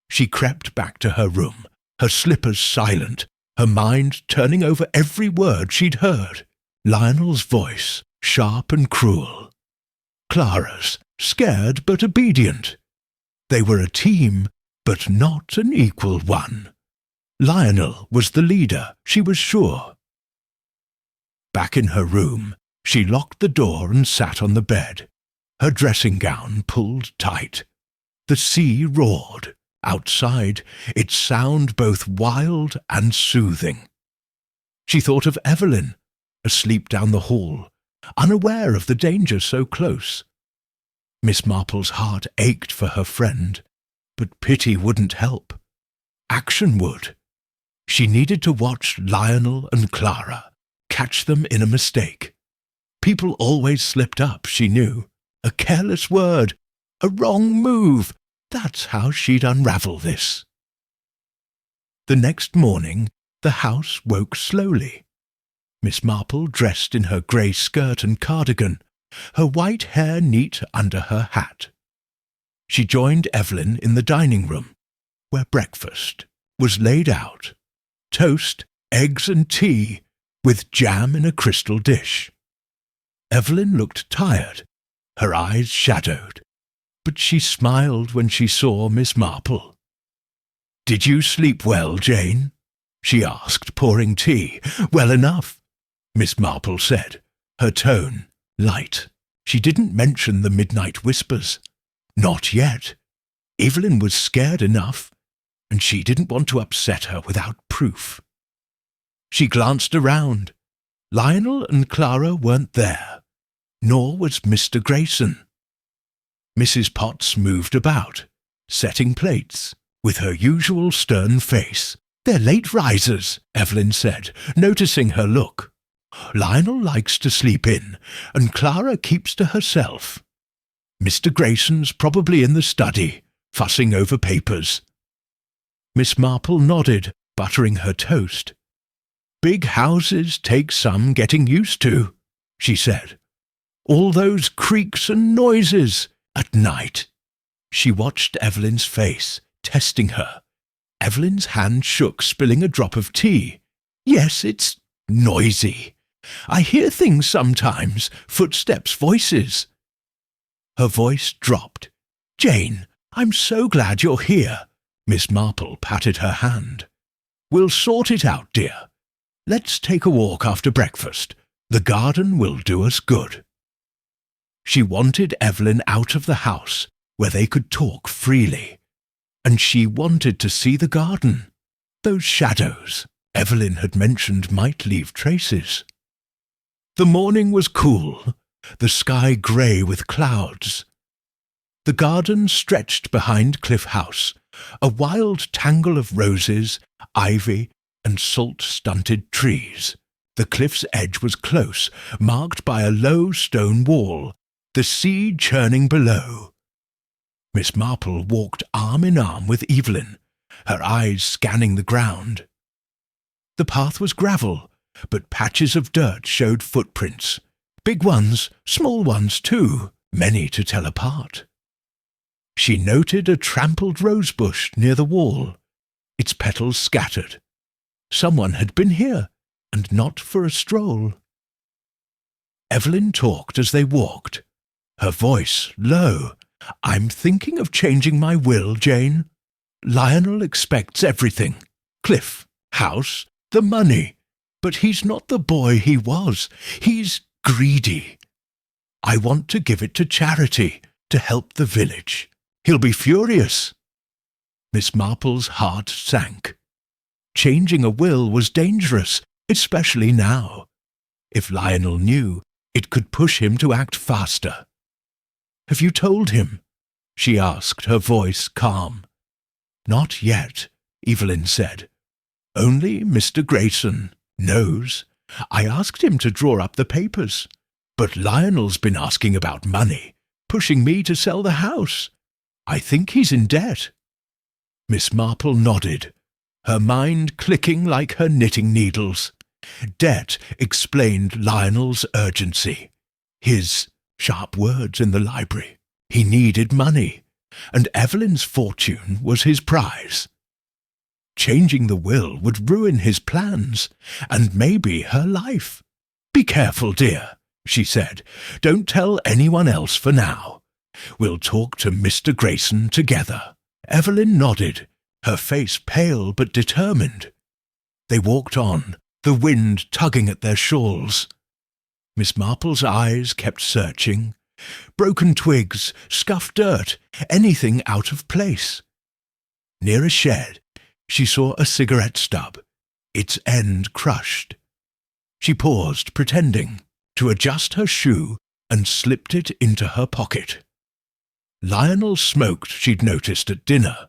She crept back to her room, her slippers silent, her mind turning over every word she'd heard. Lionel's voice, sharp and cruel. Clara's, scared but obedient. They were a team, but not an equal one. Lionel was the leader, she was sure. Back in her room, she locked the door and sat on the bed, her dressing gown pulled tight. The sea roared. Outside, its sound both wild and soothing. She thought of Evelyn, asleep down the hall, unaware of the danger so close. Miss Marple's heart ached for her friend, but pity wouldn't help. Action would. She needed to watch Lionel and Clara, catch them in a mistake. People always slipped up, she knew. A careless word, a wrong move. That's how she'd unravel this. The next morning, the house woke slowly. Miss Marple dressed in her grey skirt and cardigan, her white hair neat under her hat. She joined Evelyn in the dining room, where breakfast was laid out. Toast, eggs and tea, with jam in a crystal dish. Evelyn looked tired, her eyes shadowed, but she smiled when she saw Miss Marple. "Did you sleep well, Jane?" she asked, pouring tea. "Well enough," Miss Marple said, her tone light. She didn't mention the midnight whispers. Not yet. Evelyn was scared enough, and she didn't want to upset her without proof. She glanced around. Lionel and Clara weren't there, nor was Mr. Grayson. Mrs. Potts moved about, setting plates, with her usual stern face. "They're late risers," Evelyn said, noticing her look. Lionel likes to sleep in, and Clara keeps to herself. Mr. Grayson's probably in the study, fussing over papers." Miss Marple nodded, buttering her toast. "Big houses take some getting used to," she said. "All those creaks and noises at night." She watched Evelyn's face, testing her. Evelyn's hand shook, spilling a drop of tea. "Yes, it's noisy. I hear things sometimes, footsteps, voices." Her voice dropped. "Jane, I'm so glad you're here." Miss Marple patted her hand. "We'll sort it out, dear. Let's take a walk after breakfast. The garden will do us good." She wanted Evelyn out of the house, where they could talk freely. And she wanted to see the garden. Those shadows Evelyn had mentioned might leave traces. The morning was cool, the sky grey with clouds. The garden stretched behind Cliff House, a wild tangle of roses, ivy, and salt-stunted trees. The cliff's edge was close, marked by a low stone wall, the sea churning below. Miss Marple walked arm in arm with Evelyn, her eyes scanning the ground. The path was gravel, but patches of dirt showed footprints. Big ones, small ones too, many to tell apart. She noted a trampled rosebush near the wall, its petals scattered. Someone had been here, and not for a stroll. Evelyn talked as they walked, her voice low. "I'm thinking of changing my will, Jane. Lionel expects everything. Cliff, house, the money. But he's not the boy he was. He's greedy. I want to give it to charity, to help the village. He'll be furious." Miss Marple's heart sank. Changing a will was dangerous, especially now. If Lionel knew, it could push him to act faster. "Have you told him?" she asked, her voice calm. "Not yet," Evelyn said. "Only Mr. Grayson knows. I asked him to draw up the papers. But Lionel's been asking about money, pushing me to sell the house. I think he's in debt." Miss Marple nodded, her mind clicking like her knitting needles. Debt explained Lionel's urgency. His sharp words in the library. He needed money, and Evelyn's fortune was his prize. Changing the will would ruin his plans, and maybe her life. "Be careful, dear," she said. "Don't tell anyone else for now. We'll talk to Mr. Grayson together." Evelyn nodded, her face pale but determined. They walked on, the wind tugging at their shawls. Miss Marple's eyes kept searching. Broken twigs, scuffed dirt, anything out of place. Near a shed, she saw a cigarette stub, its end crushed. She paused, pretending to adjust her shoe, and slipped it into her pocket. Lionel smoked, she'd noticed at dinner.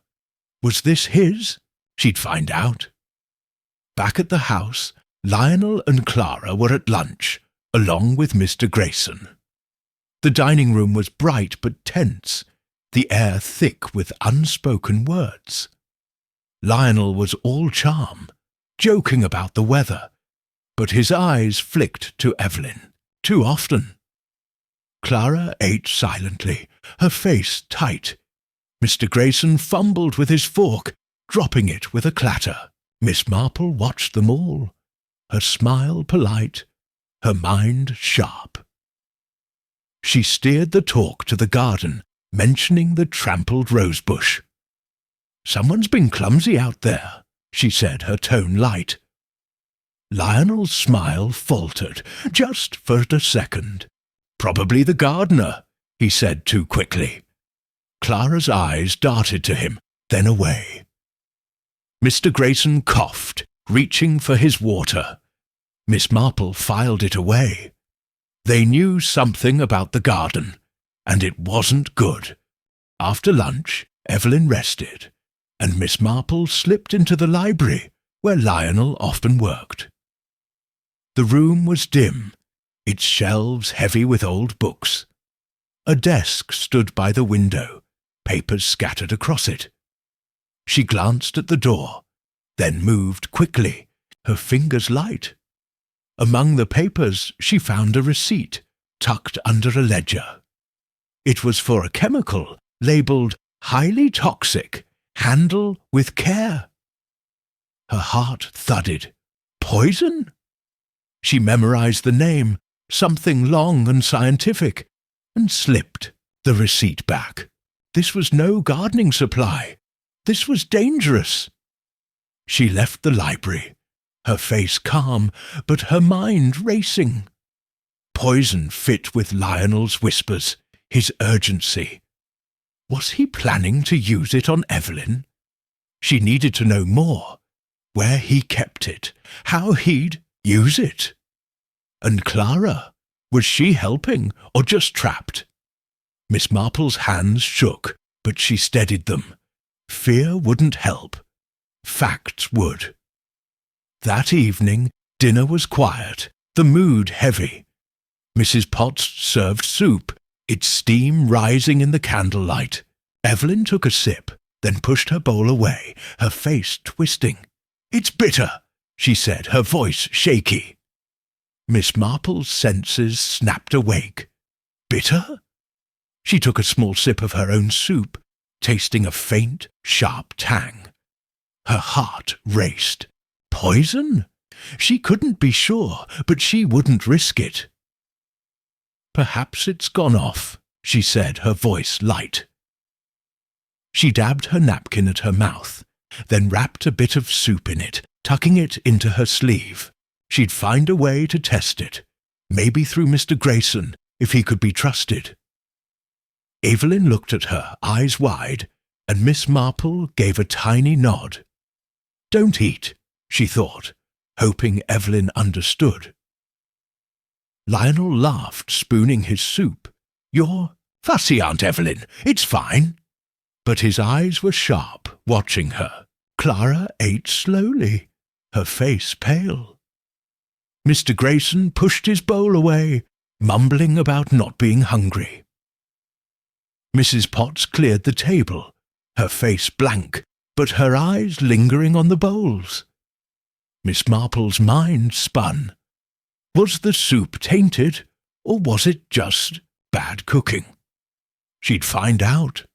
Was this his? She'd find out. Back at the house, Lionel and Clara were at lunch, along with Mr. Grayson. The dining room was bright but tense, the air thick with unspoken words. Lionel was all charm, joking about the weather, but his eyes flicked to Evelyn, too often. Clara ate silently, her face tight. Mr. Grayson fumbled with his fork, dropping it with a clatter. Miss Marple watched them all, her smile polite, her mind sharp. She steered the talk to the garden, mentioning the trampled rosebush. "Someone's been clumsy out there," she said, her tone light. Lionel's smile faltered, just for a second. "Probably the gardener," he said too quickly. Clara's eyes darted to him, then away. Mr. Grayson coughed, reaching for his water. Miss Marple filed it away. They knew something about the garden, and it wasn't good. After lunch, Evelyn rested, and Miss Marple slipped into the library, where Lionel often worked. The room was dim, its shelves heavy with old books. A desk stood by the window, papers scattered across it. She glanced at the door, then moved quickly, her fingers light. Among the papers she found a receipt, tucked under a ledger. It was for a chemical, labelled highly toxic, handle with care. Her heart thudded. Poison? She memorized the name, something long and scientific, and slipped the receipt back. This was no gardening supply. This was dangerous. She left the library, her face calm, but her mind racing. Poison fit with Lionel's whispers, his urgency. Was he planning to use it on Evelyn? She needed to know more. Where he kept it, how he'd use it. And Clara, was she helping or just trapped? Miss Marple's hands shook, but she steadied them. Fear wouldn't help. Facts would. That evening, dinner was quiet, the mood heavy. Mrs. Potts served soup, its steam rising in the candlelight. Evelyn took a sip, then pushed her bowl away, her face twisting. "It's bitter," she said, her voice shaky. Miss Marple's senses snapped awake. Bitter? She took a small sip of her own soup, tasting a faint, sharp tang. Her heart raced. Poison? She couldn't be sure, but she wouldn't risk it. "Perhaps it's gone off," she said, her voice light. She dabbed her napkin at her mouth, then wrapped a bit of soup in it, tucking it into her sleeve. She'd find a way to test it, maybe through Mr. Grayson, if he could be trusted. Evelyn looked at her, eyes wide, and Miss Marple gave a tiny nod. "Don't eat," she thought, hoping Evelyn understood. Lionel laughed, spooning his soup. "You're fussy, Aunt Evelyn. It's fine." But his eyes were sharp, watching her. Clara ate slowly, her face pale. Mr. Grayson pushed his bowl away, mumbling about not being hungry. Mrs. Potts cleared the table, her face blank, but her eyes lingering on the bowls. Miss Marple's mind spun. Was the soup tainted, or was it just bad cooking? She'd find out.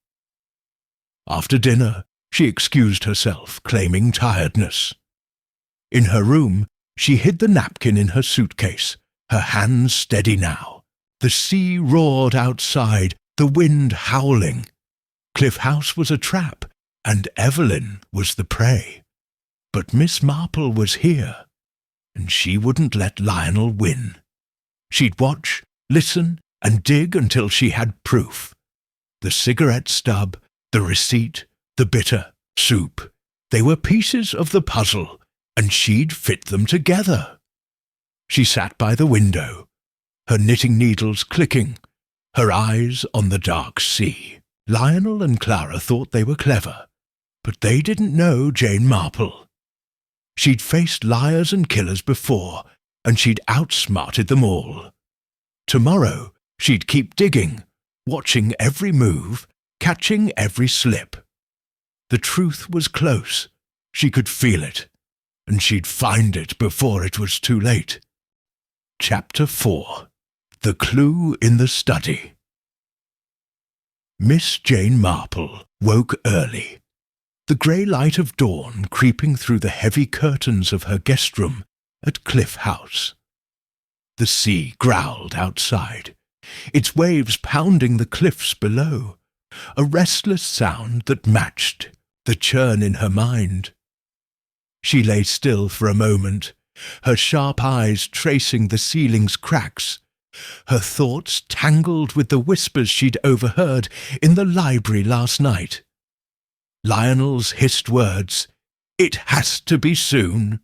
After dinner, she excused herself, claiming tiredness. In her room, she hid the napkin in her suitcase, her hands steady now. The sea roared outside, the wind howling. Cliff House was a trap, and Evelyn was the prey. But Miss Marple was here, and she wouldn't let Lionel win. She'd watch, listen, and dig until she had proof. The cigarette stub, the receipt, the bitter soup. They were pieces of the puzzle, and she'd fit them together. She sat by the window, her knitting needles clicking, her eyes on the dark sea. Lionel and Clara thought they were clever, but they didn't know Jane Marple. She'd faced liars and killers before, and she'd outsmarted them all. Tomorrow, she'd keep digging, watching every move, catching every slip. The truth was close. She could feel it, and she'd find it before it was too late. Chapter 4. The Clue in the Study. Miss Jane Marple woke early. The grey light of dawn creeping through the heavy curtains of her guest room at Cliff House. The sea growled outside, its waves pounding the cliffs below, a restless sound that matched the churn in her mind. She lay still for a moment, her sharp eyes tracing the ceiling's cracks, her thoughts tangled with the whispers she'd overheard in the library last night. Lionel's hissed words, "It has to be soon,"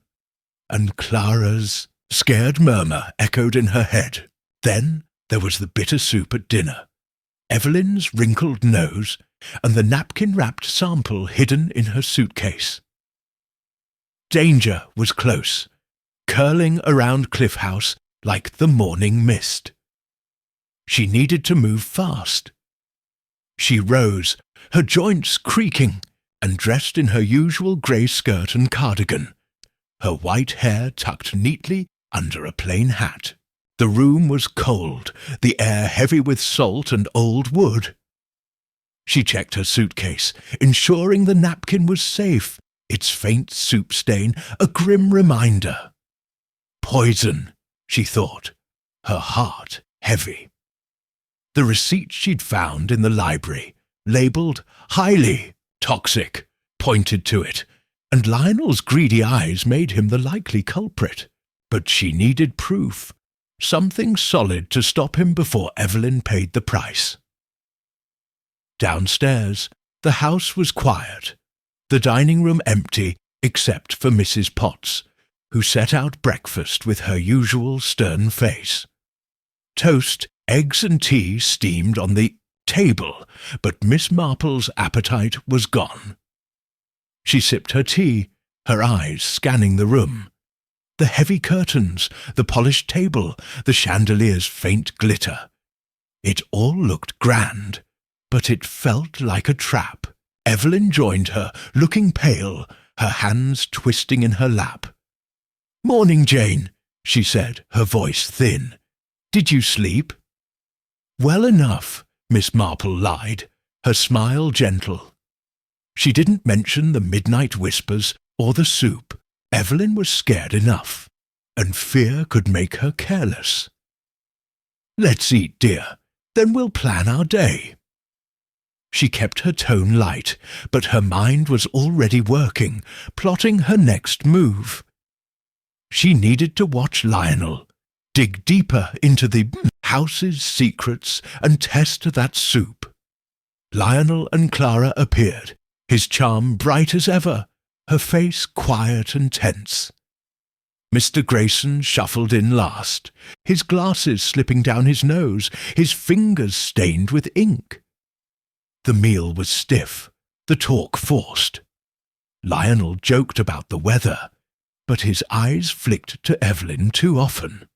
and Clara's scared murmur echoed in her head. Then there was the bitter soup at dinner, Evelyn's wrinkled nose, and the napkin-wrapped sample hidden in her suitcase. Danger was close, curling around Cliff House like the morning mist. She needed to move fast. She rose, her joints creaking, and dressed in her usual grey skirt and cardigan, her white hair tucked neatly under a plain hat. The room was cold, the air heavy with salt and old wood. She checked her suitcase, ensuring the napkin was safe, its faint soup stain a grim reminder. Poison, she thought, her heart heavy. The receipt she'd found in the library, labelled highly toxic, pointed to it, and Lionel's greedy eyes made him the likely culprit. But she needed proof, something solid to stop him before Evelyn paid the price. Downstairs, the house was quiet, the dining room empty except for Mrs. Potts, who set out breakfast with her usual stern face. Toast, eggs and tea steamed on the table, but Miss Marple's appetite was gone. She sipped her tea, her eyes scanning the room. The heavy curtains, the polished table, the chandelier's faint glitter. It all looked grand, but it felt like a trap. Evelyn joined her, looking pale, her hands twisting in her lap. "Morning, Jane," she said, her voice thin. "Did you sleep?" "Well enough," Miss Marple lied, her smile gentle. She didn't mention the midnight whispers or the soup. Evelyn was scared enough, and fear could make her careless. "Let's eat, dear, then we'll plan our day." She kept her tone light, but her mind was already working, plotting her next move. She needed to watch Lionel, dig deeper into the house's secrets, and test that soup. Lionel and Clara appeared, his charm bright as ever, her face quiet and tense. Mr. Grayson shuffled in last, his glasses slipping down his nose, his fingers stained with ink. The meal was stiff, the talk forced. Lionel joked about the weather, but his eyes flicked to Evelyn too often.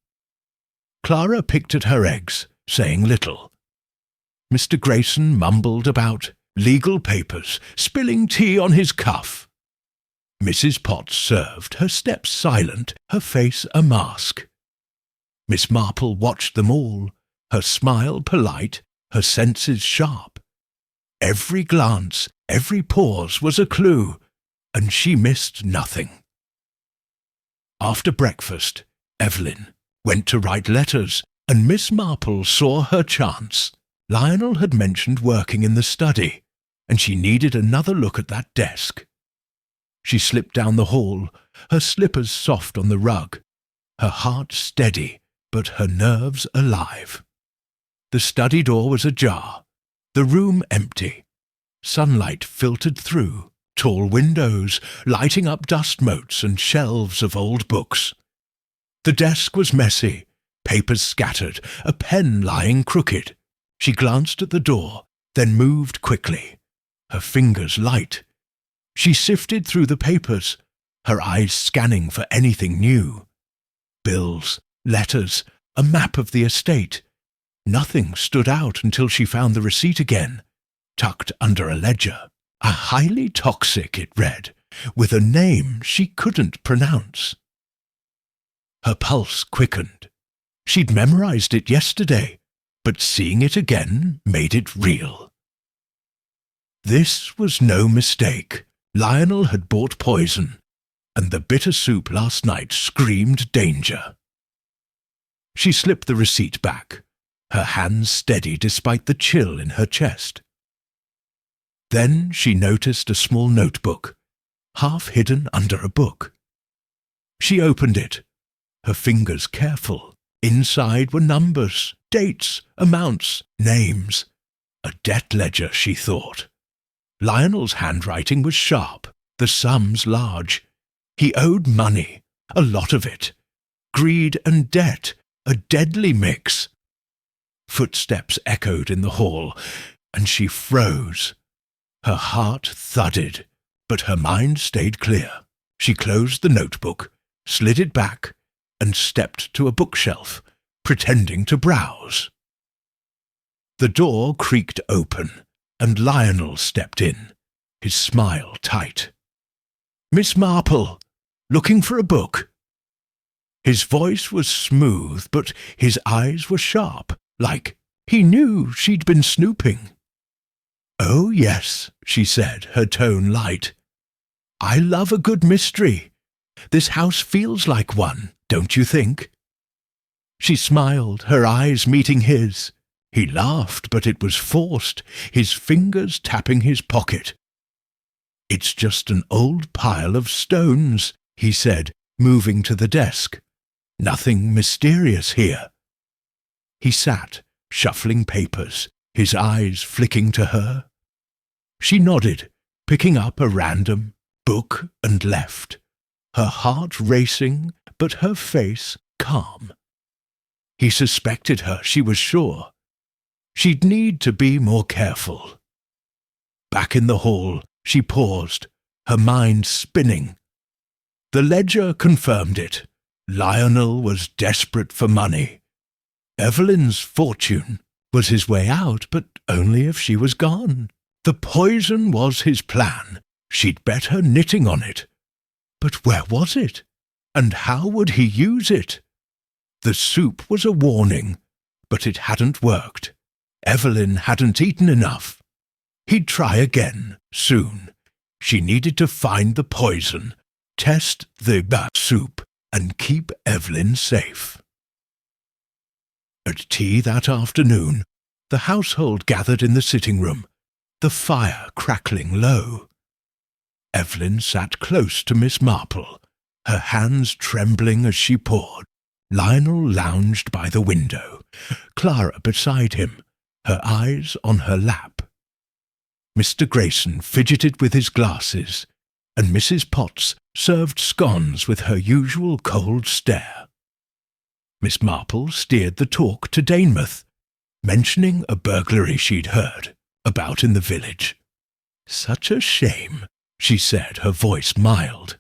Clara picked at her eggs, saying little. Mr. Grayson mumbled about legal papers, spilling tea on his cuff. Mrs. Potts served, her steps silent, her face a mask. Miss Marple watched them all, her smile polite, her senses sharp. Every glance, every pause was a clue, and she missed nothing. After breakfast, Evelyn went to write letters, and Miss Marple saw her chance. Lionel had mentioned working in the study, and she needed another look at that desk. She slipped down the hall, her slippers soft on the rug, her heart steady, but her nerves alive. The study door was ajar, the room empty. Sunlight filtered through, tall windows lighting up dust motes and shelves of old books. The desk was messy, papers scattered, a pen lying crooked. She glanced at the door, then moved quickly, her fingers light. She sifted through the papers, her eyes scanning for anything new. Bills, letters, a map of the estate. Nothing stood out until she found the receipt again, tucked under a ledger. A highly toxic, it read, with a name she couldn't pronounce. Her pulse quickened. She'd memorized it yesterday, but seeing it again made it real. This was no mistake. Lionel had bought poison, and the bitter soup last night screamed danger. She slipped the receipt back, her hands steady despite the chill in her chest. Then she noticed a small notebook, half hidden under a book. She opened it, her fingers careful. Inside were numbers, dates, amounts, names. A debt ledger, she thought. Lionel's handwriting was sharp, the sums large. He owed money, a lot of it. Greed and debt, a deadly mix. Footsteps echoed in the hall, and she froze. Her heart thudded, but her mind stayed clear. She closed the notebook, slid it back, and stepped to a bookshelf, pretending to browse. The door creaked open, and Lionel stepped in, his smile tight. "Miss Marple, looking for a book?" His voice was smooth, but his eyes were sharp, like he knew she'd been snooping. "Oh, yes," she said, her tone light. "I love a good mystery. This house feels like one, don't you think?" She smiled, her eyes meeting his. He laughed, but it was forced, his fingers tapping his pocket. "It's just an old pile of stones," he said, moving to the desk. "Nothing mysterious here." He sat, shuffling papers, his eyes flicking to her. She nodded, picking up a random book and left, her heart racing, but her face calm. He suspected her, she was sure. She'd need to be more careful. Back in the hall, she paused, her mind spinning. The ledger confirmed it. Lionel was desperate for money. Evelyn's fortune was his way out, but only if she was gone. The poison was his plan. She'd bet her knitting on it. But where was it? And how would he use it? The soup was a warning, but it hadn't worked. Evelyn hadn't eaten enough. He'd try again, soon. She needed to find the poison, test the soup, and keep Evelyn safe. At tea that afternoon, the household gathered in the sitting room, the fire crackling low. Evelyn sat close to Miss Marple, her hands trembling as she poured. Lionel lounged by the window, Clara beside him, her eyes on her lap. Mr. Grayson fidgeted with his glasses, and Mrs. Potts served scones with her usual cold stare. Miss Marple steered the talk to Danemouth, mentioning a burglary she'd heard about in the village. "Such a shame," she said, her voice mild.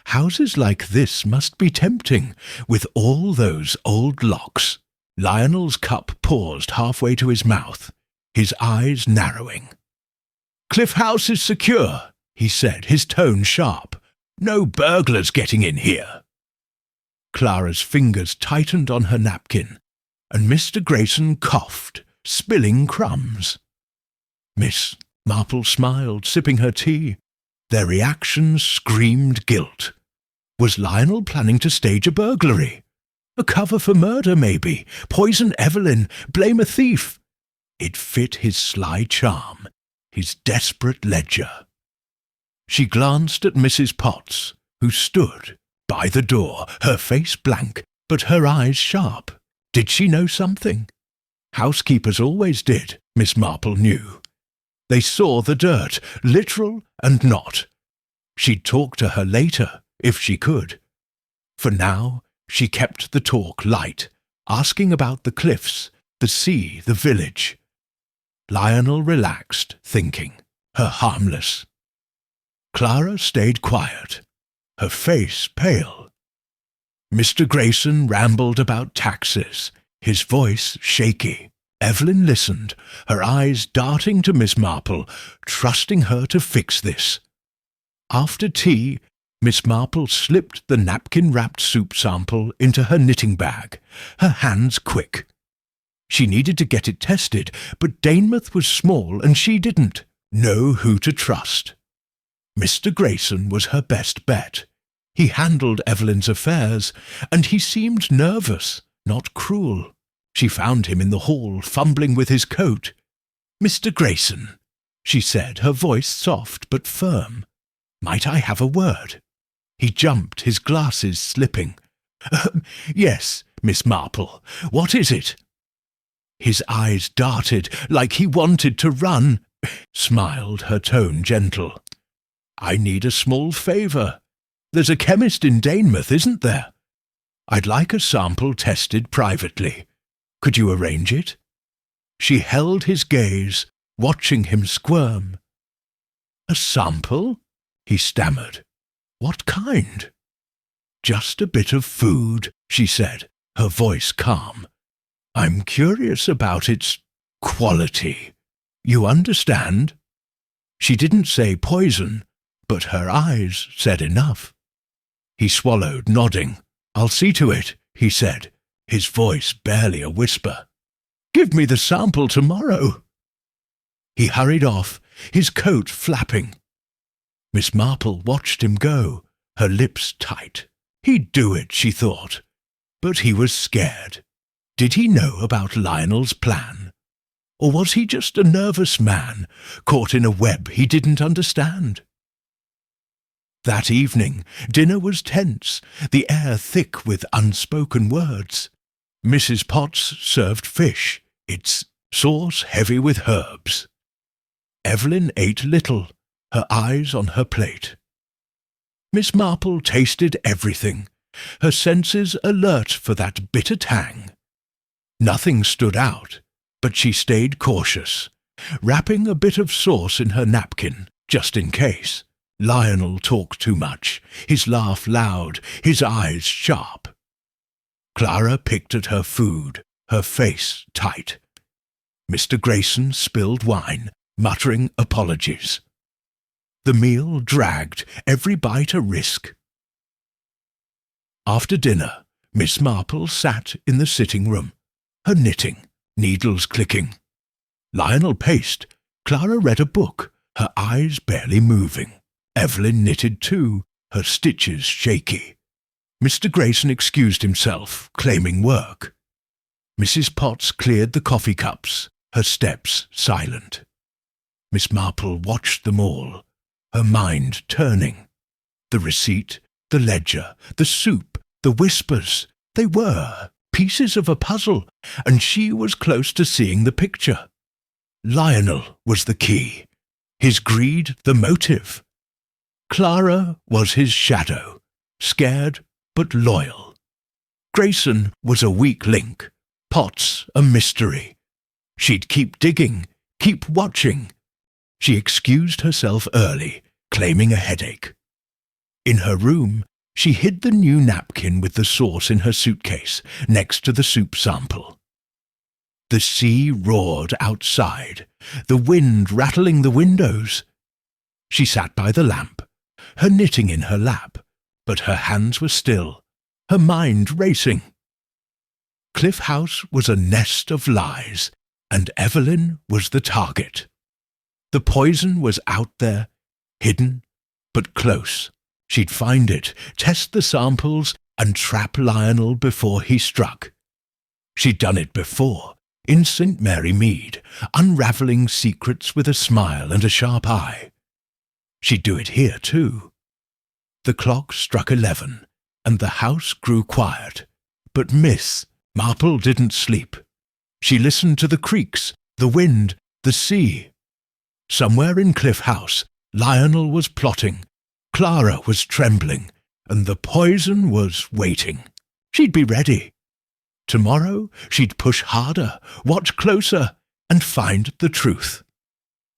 "Houses like this must be tempting, with all those old locks." Lionel's cup paused halfway to his mouth, his eyes narrowing. "Cliff House is secure," he said, his tone sharp. "No burglars getting in here." Clara's fingers tightened on her napkin, and Mr. Grayson coughed, spilling crumbs. Miss Marple smiled, sipping her tea. Their reactions screamed guilt. Was Lionel planning to stage a burglary? A cover for murder, maybe? Poison Evelyn? Blame a thief? It fit his sly charm, his desperate ledger. She glanced at Mrs. Potts, who stood by the door, her face blank, but her eyes sharp. Did she know something? Housekeepers always did, Miss Marple knew. They saw the dirt, literal and not. She'd talk to her later, if she could. For now, she kept the talk light, asking about the cliffs, the sea, the village. Lionel relaxed, thinking, her harmless. Clara stayed quiet, her face pale. Mr. Grayson rambled about taxes, his voice shaky. Evelyn listened, her eyes darting to Miss Marple, trusting her to fix this. After tea, Miss Marple slipped the napkin-wrapped soup sample into her knitting bag, her hands quick. She needed to get it tested, but Danemouth was small and she didn't know who to trust. Mr. Grayson was her best bet. He handled Evelyn's affairs, and he seemed nervous, not cruel. She found him in the hall, fumbling with his coat. "Mr. Grayson," she said, her voice soft but firm. "Might I have a word?" He jumped, his glasses slipping. "Yes, Miss Marple. What is it?" His eyes darted like he wanted to run. Smiled, her tone gentle. "I need a small favour. There's a chemist in Danemouth, isn't there? I'd like a sample tested privately. Could you arrange it?" She held his gaze, watching him squirm. "A sample?" he stammered. "What kind?" "Just a bit of food," she said, her voice calm. "I'm curious about its quality. You understand?" She didn't say poison, but her eyes said enough. He swallowed, nodding. "I'll see to it," he said, his voice barely a whisper. "Give me the sample tomorrow." He hurried off, his coat flapping. Miss Marple watched him go, her lips tight. He'd do it, she thought. But he was scared. Did he know about Lionel's plan? Or was he just a nervous man, caught in a web he didn't understand? That evening, dinner was tense, the air thick with unspoken words. Mrs. Potts served fish, its sauce heavy with herbs. Evelyn ate little, her eyes on her plate. Miss Marple tasted everything, her senses alert for that bitter tang. Nothing stood out, but she stayed cautious, wrapping a bit of sauce in her napkin, just in case. Lionel talked too much, his laugh loud, his eyes sharp. Clara picked at her food, her face tight. Mr. Grayson spilled wine, muttering apologies. The meal dragged, every bite a risk. After dinner, Miss Marple sat in the sitting room, her knitting, needles clicking. Lionel paced, Clara read a book, her eyes barely moving. Evelyn knitted too, her stitches shaky. Mr. Grayson excused himself, claiming work. Mrs. Potts cleared the coffee cups, her steps silent. Miss Marple watched them all, her mind turning. The receipt, the ledger, the soup, the whispers, they were pieces of a puzzle, and she was close to seeing the picture. Lionel was the key, his greed the motive. Clara was his shadow, scared but loyal. Grayson was a weak link, Potts a mystery. She'd keep digging, keep watching. She excused herself early, claiming a headache. In her room, she hid the new napkin with the sauce in her suitcase, next to the soup sample. The sea roared outside, the wind rattling the windows. She sat by the lamp, her knitting in her lap, but her hands were still, her mind racing. Cliff House was a nest of lies, and Evelyn was the target. The poison was out there, hidden, but close. She'd find it, test the samples, and trap Lionel before he struck. She'd done it before, in St. Mary Mead, unravelling secrets with a smile and a sharp eye. She'd do it here, too. The clock struck 11, and the house grew quiet. But Miss Marple didn't sleep. She listened to the creaks, the wind, the sea. Somewhere in Cliff House, Lionel was plotting, Clara was trembling, and the poison was waiting. She'd be ready. Tomorrow she'd push harder, watch closer, and find the truth.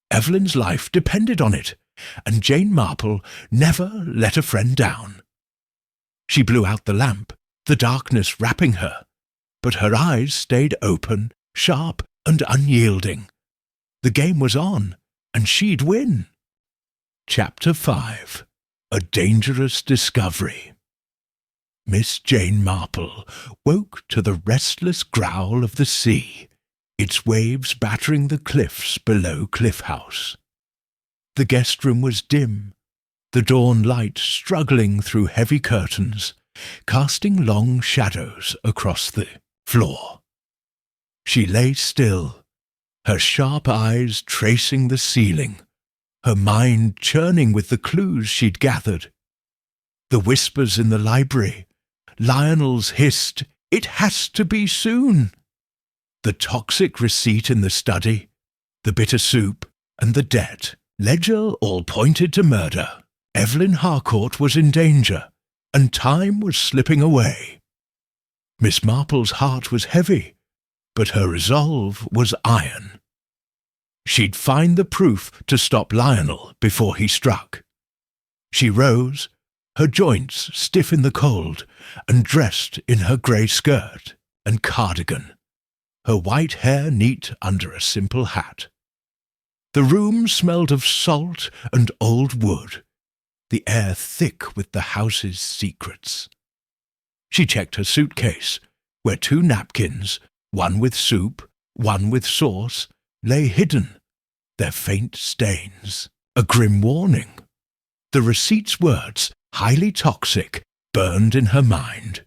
Evelyn's life depended on it, and Jane Marple never let a friend down. She blew out the lamp, the darkness wrapping her, but her eyes stayed open, sharp and unyielding. The game was on, and she'd win. Chapter 5. A Dangerous Discovery. Miss Jane Marple woke to the restless growl of the sea, its waves battering the cliffs below Cliff House. The guest room was dim, the dawn light struggling through heavy curtains, casting long shadows across the floor. She lay still, her sharp eyes tracing the ceiling, her mind churning with the clues she'd gathered. The whispers in the library, Lionel's hissed, "It has to be soon!" The toxic receipt in the study, the bitter soup, and the debt. Ledger all pointed to murder. Evelyn Harcourt was in danger, and time was slipping away. Miss Marple's heart was heavy, but her resolve was iron. She'd find the proof to stop Lionel before he struck. She rose, her joints stiff in the cold, and dressed in her grey skirt and cardigan, her white hair neat under a simple hat. The room smelled of salt and old wood, the air thick with the house's secrets. She checked her suitcase, where 2 napkins, one with soup, one with sauce, lay hidden, their faint stains a grim warning. The receipt's words, highly toxic, burned in her mind.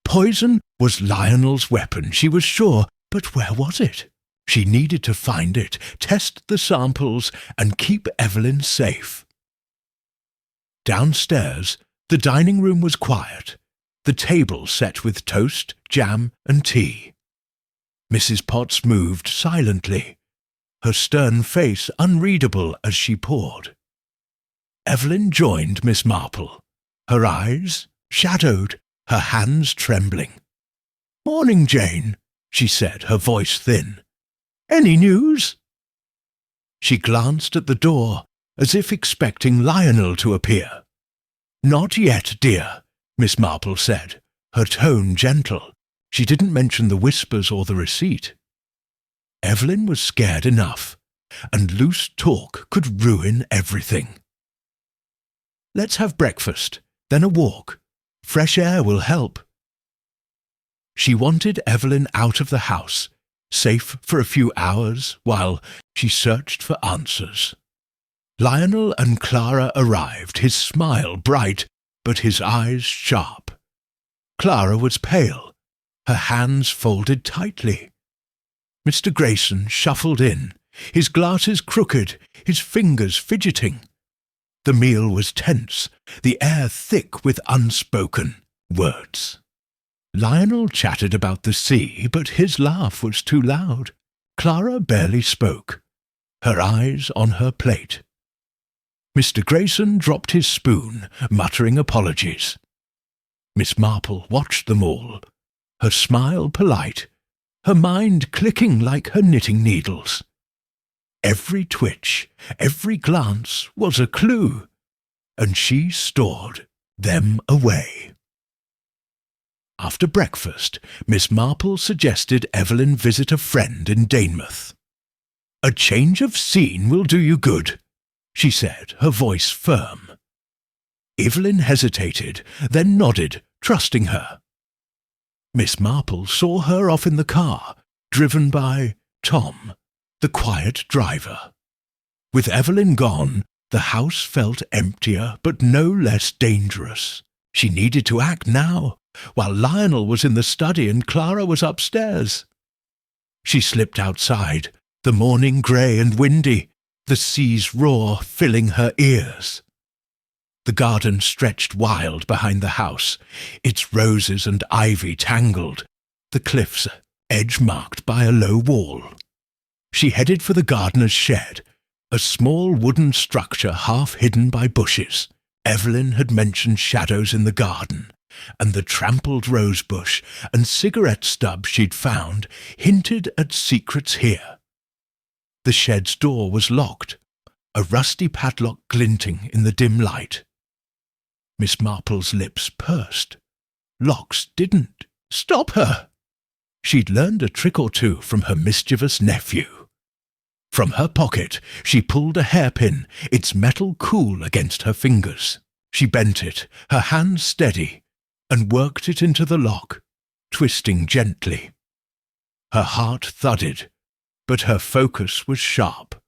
Poison was Lionel's weapon, she was sure, but where was it? She needed to find it, test the samples, and keep Evelyn safe. Downstairs, the dining room was quiet, the table set with toast, jam, and tea. Mrs. Potts moved silently, her stern face unreadable as she poured. Evelyn joined Miss Marple, her eyes shadowed, her hands trembling. "Morning, Jane," she said, her voice thin. "Any news?" She glanced at the door, as if expecting Lionel to appear. "Not yet, dear," Miss Marple said, her tone gentle. She didn't mention the whispers or the receipt. Evelyn was scared enough, and loose talk could ruin everything. "Let's have breakfast, then a walk. Fresh air will help." She wanted Evelyn out of the house, safe for a few hours while she searched for answers. Lionel and Clara arrived, his smile bright, but his eyes sharp. Clara was pale, her hands folded tightly. Mr. Grayson shuffled in, his glasses crooked, his fingers fidgeting. The meal was tense, the air thick with unspoken words. Lionel chatted about the sea, but his laugh was too loud. Clara barely spoke, her eyes on her plate. Mr. Grayson dropped his spoon, muttering apologies. Miss Marple watched them all, her smile polite, her mind clicking like her knitting needles. Every twitch, every glance was a clue, and she stored them away. After breakfast, Miss Marple suggested Evelyn visit a friend in Danemouth. "A change of scene will do you good," she said, her voice firm. Evelyn hesitated, then nodded, trusting her. Miss Marple saw her off in the car, driven by Tom, the quiet driver. With Evelyn gone, the house felt emptier but no less dangerous. She needed to act now, while Lionel was in the study and Clara was upstairs. She slipped outside, the morning grey and windy, the sea's roar filling her ears. The garden stretched wild behind the house, its roses and ivy tangled, the cliffs edge marked by a low wall. She headed for the gardener's shed, a small wooden structure half hidden by bushes. Evelyn had mentioned shadows in the garden, and the trampled rosebush and cigarette stub she'd found hinted at secrets here. The shed's door was locked, a rusty padlock glinting in the dim light. Miss Marple's lips pursed. Locks didn't stop her. She'd learned a trick or two from her mischievous nephew. From her pocket she pulled a hairpin, its metal cool against her fingers. She bent it, her hand steady, and worked it into the lock, twisting gently. Her heart thudded, but her focus was sharp.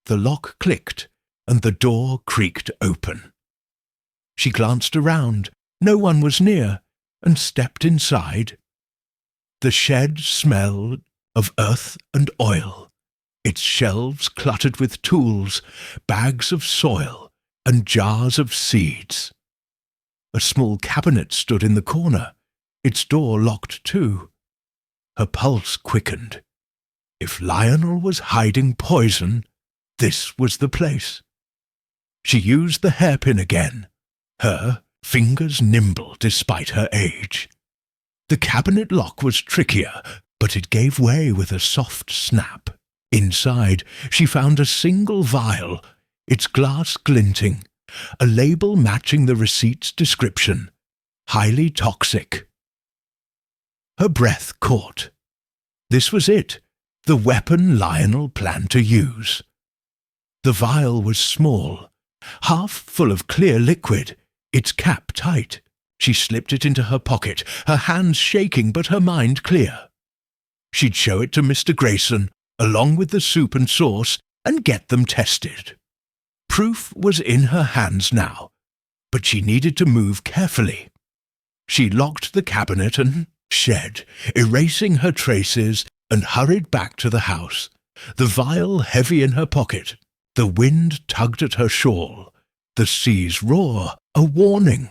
The lock clicked, and the door creaked open. She glanced around. No one was near, and stepped inside. The shed smelled of earth and oil, its shelves cluttered with tools, bags of soil, and jars of seeds. A small cabinet stood in the corner, its door locked too. Her pulse quickened. If Lionel was hiding poison, this was the place. She used the hairpin again, her fingers nimble despite her age. The cabinet lock was trickier, but it gave way with a soft snap. Inside, she found a single vial, its glass glinting, a label matching the receipt's description. Highly toxic. Her breath caught. This was it, the weapon Lionel planned to use. The vial was small, half full of clear liquid, its cap tight. She slipped it into her pocket, her hands shaking but her mind clear. She'd show it to Mr. Grayson, along with the soup and sauce, and get them tested. Proof was in her hands now, but she needed to move carefully. She locked the cabinet and shed, erasing her traces, and hurried back to the house, the vial heavy in her pocket. The wind tugged at her shawl, the sea's roar, a warning.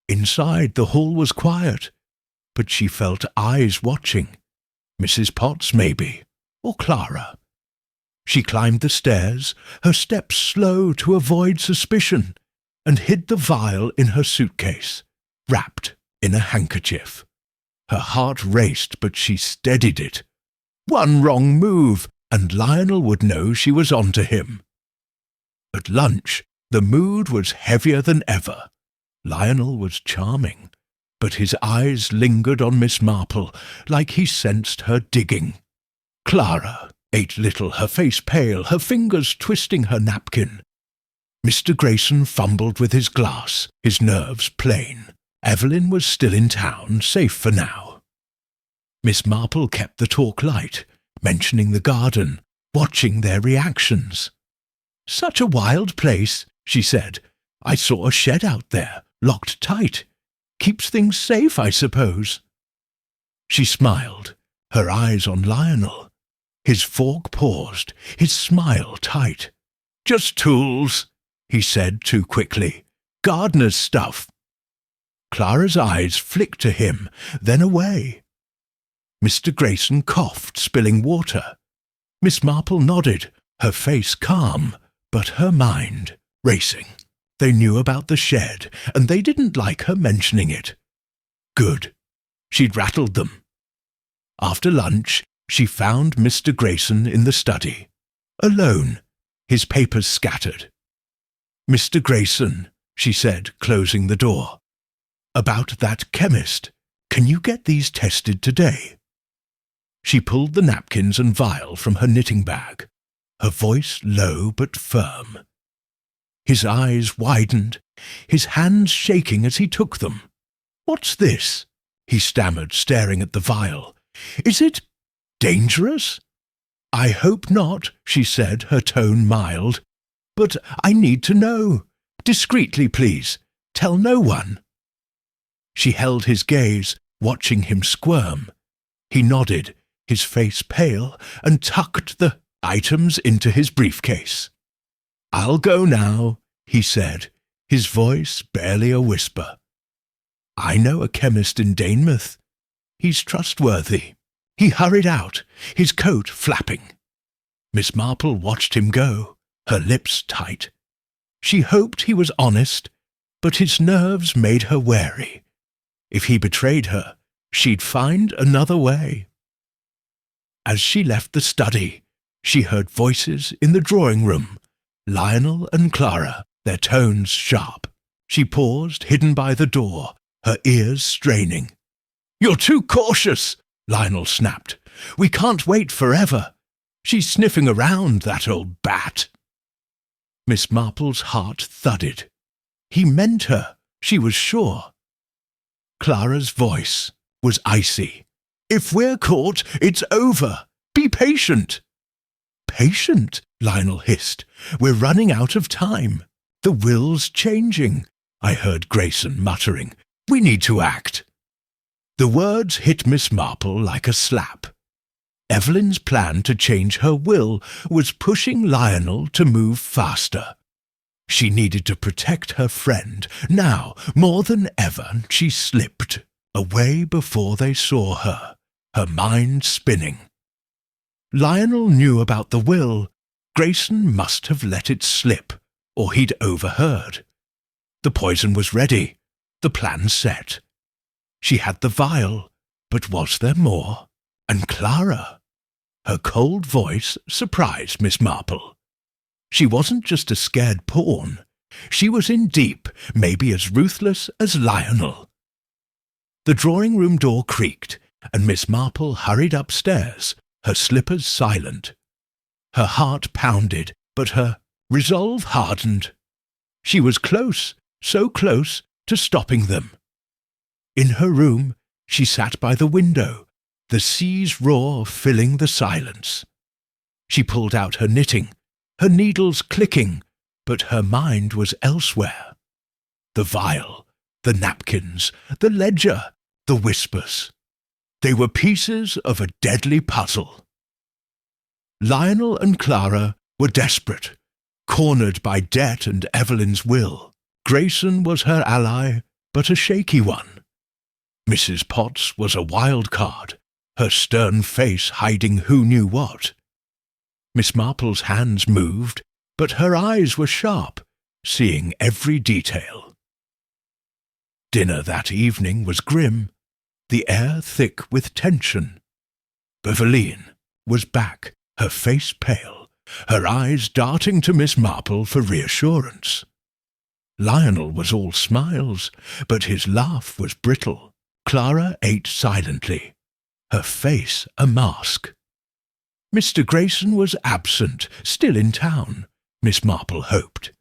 Inside the hall was quiet, but she felt eyes watching. Mrs. Potts, maybe, or Clara. She climbed the stairs, her steps slow to avoid suspicion, and hid the vial in her suitcase, wrapped in a handkerchief. Her heart raced, but she steadied it. One wrong move, and Lionel would know she was on to him. At lunch, the mood was heavier than ever. Lionel was charming, but his eyes lingered on Miss Marple, like he sensed her digging. Clara ate little, her face pale, her fingers twisting her napkin. Mr. Grayson fumbled with his glass, his nerves plain. Evelyn was still in town, safe for now. Miss Marple kept the talk light, mentioning the garden, watching their reactions. "Such a wild place," she said. "I saw a shed out there, locked tight. Keeps things safe, I suppose." She smiled, her eyes on Lionel. His fork paused, his smile tight. "Just tools," he said too quickly. "Gardener's stuff." Clara's eyes flicked to him, then away. Mr. Grayson coughed, spilling water. Miss Marple nodded, her face calm, but her mind racing. They knew about the shed, and they didn't like her mentioning it. Good. She'd rattled them. After lunch, she found Mr. Grayson in the study, alone, his papers scattered. "Mr. Grayson," she said, closing the door. "About that chemist. Can you get these tested today?" She pulled the napkins and vial from her knitting bag, her voice low but firm. His eyes widened, his hands shaking as he took them. "What's this?" he stammered, staring at the vial. "Is it dangerous?" "I hope not," she said, her tone mild. "But I need to know. Discreetly, please. Tell no one." She held his gaze, watching him squirm. He nodded, his face pale, and tucked the items into his briefcase. "I'll go now," he said, his voice barely a whisper. "I know a chemist in Danemouth. He's trustworthy." He hurried out, his coat flapping. Miss Marple watched him go, her lips tight. She hoped he was honest, but his nerves made her wary. If he betrayed her, she'd find another way. As she left the study, she heard voices in the drawing room, Lionel and Clara, their tones sharp. She paused, hidden by the door, her ears straining. "You're too cautious," Lionel snapped. "We can't wait forever. She's sniffing around, that old bat." Miss Marple's heart thudded. He meant her, she was sure. Clara's voice was icy. "If we're caught, it's over. Be patient." "Patient?" Lionel hissed. "We're running out of time. The will's changing," I heard Grayson muttering. "We need to act." The words hit Miss Marple like a slap. Evelyn's plan to change her will was pushing Lionel to move faster. She needed to protect her friend. Now, more than ever, she slipped away before they saw her, her mind spinning. Lionel knew about the will. Grayson must have let it slip, or he'd overheard. The poison was ready, the plan set. She had the vial, but was there more? And Clara? Her cold voice surprised Miss Marple. She wasn't just a scared pawn. She was in deep, maybe as ruthless as Lionel. The drawing-room door creaked, and Miss Marple hurried upstairs, her slippers silent. Her heart pounded, but her resolve hardened. She was close, so close to stopping them. In her room, she sat by the window, the sea's roar filling the silence. She pulled out her knitting, her needles clicking, but her mind was elsewhere. The vial, the napkins, the ledger, the whispers. They were pieces of a deadly puzzle. Lionel and Clara were desperate, cornered by debt and Evelyn's will. Grayson was her ally, but a shaky one. Mrs. Potts was a wild card, her stern face hiding who knew what. Miss Marple's hands moved, but her eyes were sharp, seeing every detail. Dinner that evening was grim, the air thick with tension. Beverleen was back, her face pale, her eyes darting to Miss Marple for reassurance. Lionel was all smiles, but his laugh was brittle. Clara ate silently, her face a mask. Mr. Grayson was absent, still in town, Miss Marple hoped.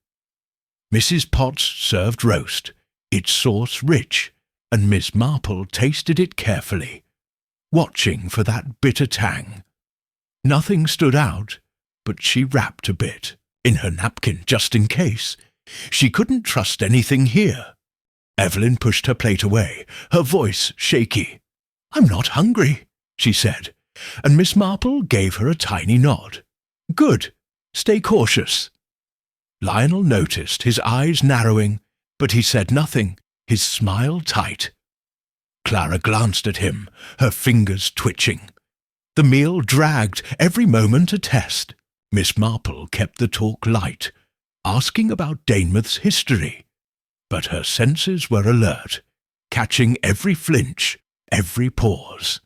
Mrs. Potts served roast, its sauce rich, and Miss Marple tasted it carefully, watching for that bitter tang. Nothing stood out, but she wrapped a bit in her napkin just in case. She couldn't trust anything here. Evelyn pushed her plate away, her voice shaky. "I'm not hungry," she said, and Miss Marple gave her a tiny nod. "Good. Stay cautious." Lionel noticed, his eyes narrowing, but he said nothing, his smile tight. Clara glanced at him, her fingers twitching. The meal dragged, every moment a test. Miss Marple kept the talk light, asking about Danemouth's history, but her senses were alert, catching every flinch, every pause.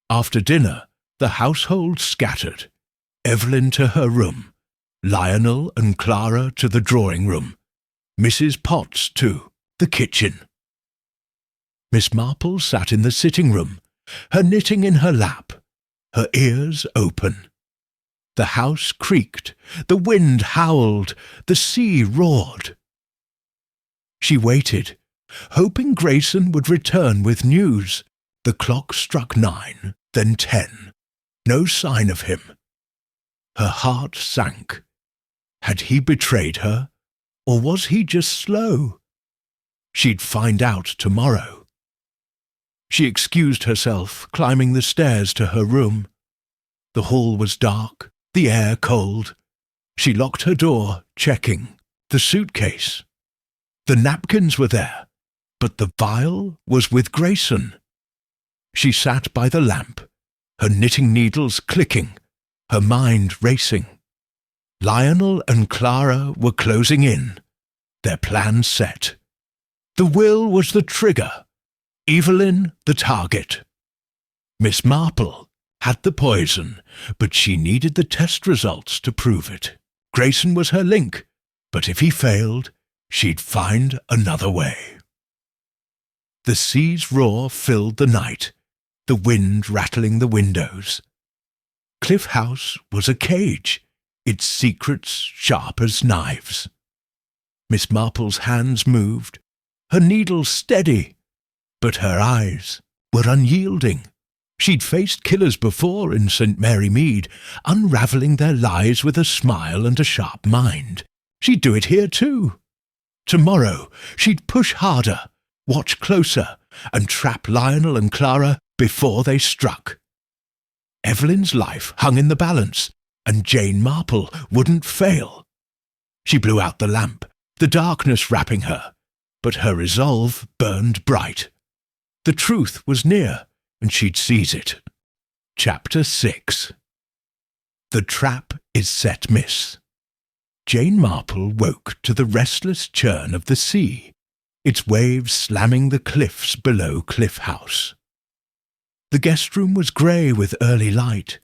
After dinner, the household scattered. Evelyn to her room, Lionel and Clara to the drawing-room, Mrs. Potts to the kitchen. Miss Marple sat in the sitting-room, her knitting in her lap, her ears open. The house creaked, the wind howled, the sea roared. She waited, hoping Grayson would return with news. The clock struck 9, then 10. No sign of him. Her heart sank. Had he betrayed her, or was he just slow? She'd find out tomorrow. She excused herself, climbing the stairs to her room. The hall was dark, the air cold. She locked her door, checking. The suitcase. The napkins were there, but the vial was with Grayson. She sat by the lamp, her knitting needles clicking, her mind racing. Lionel and Clara were closing in, their plan set. The will was the trigger, Evelyn the target. Miss Marple had the poison, but she needed the test results to prove it. Grayson was her link, but if he failed, she'd find another way. The sea's roar filled the night, the wind rattling the windows. Cliff House was a cage, its secrets sharp as knives. Miss Marple's hands moved, her needles steady, but her eyes were unyielding. She'd faced killers before in St. Mary Mead, unravelling their lies with a smile and a sharp mind. She'd do it here too. Tomorrow she'd push harder, watch closer, and trap Lionel and Clara before they struck. Evelyn's life hung in the balance, and Jane Marple wouldn't fail. She blew out the lamp, the darkness wrapping her, but her resolve burned bright. The truth was near, and she'd seize it. Chapter 6. The trap is set miss. Jane Marple woke to the restless churn of the sea, its waves slamming the cliffs below Cliff House. The guest room was grey with early light,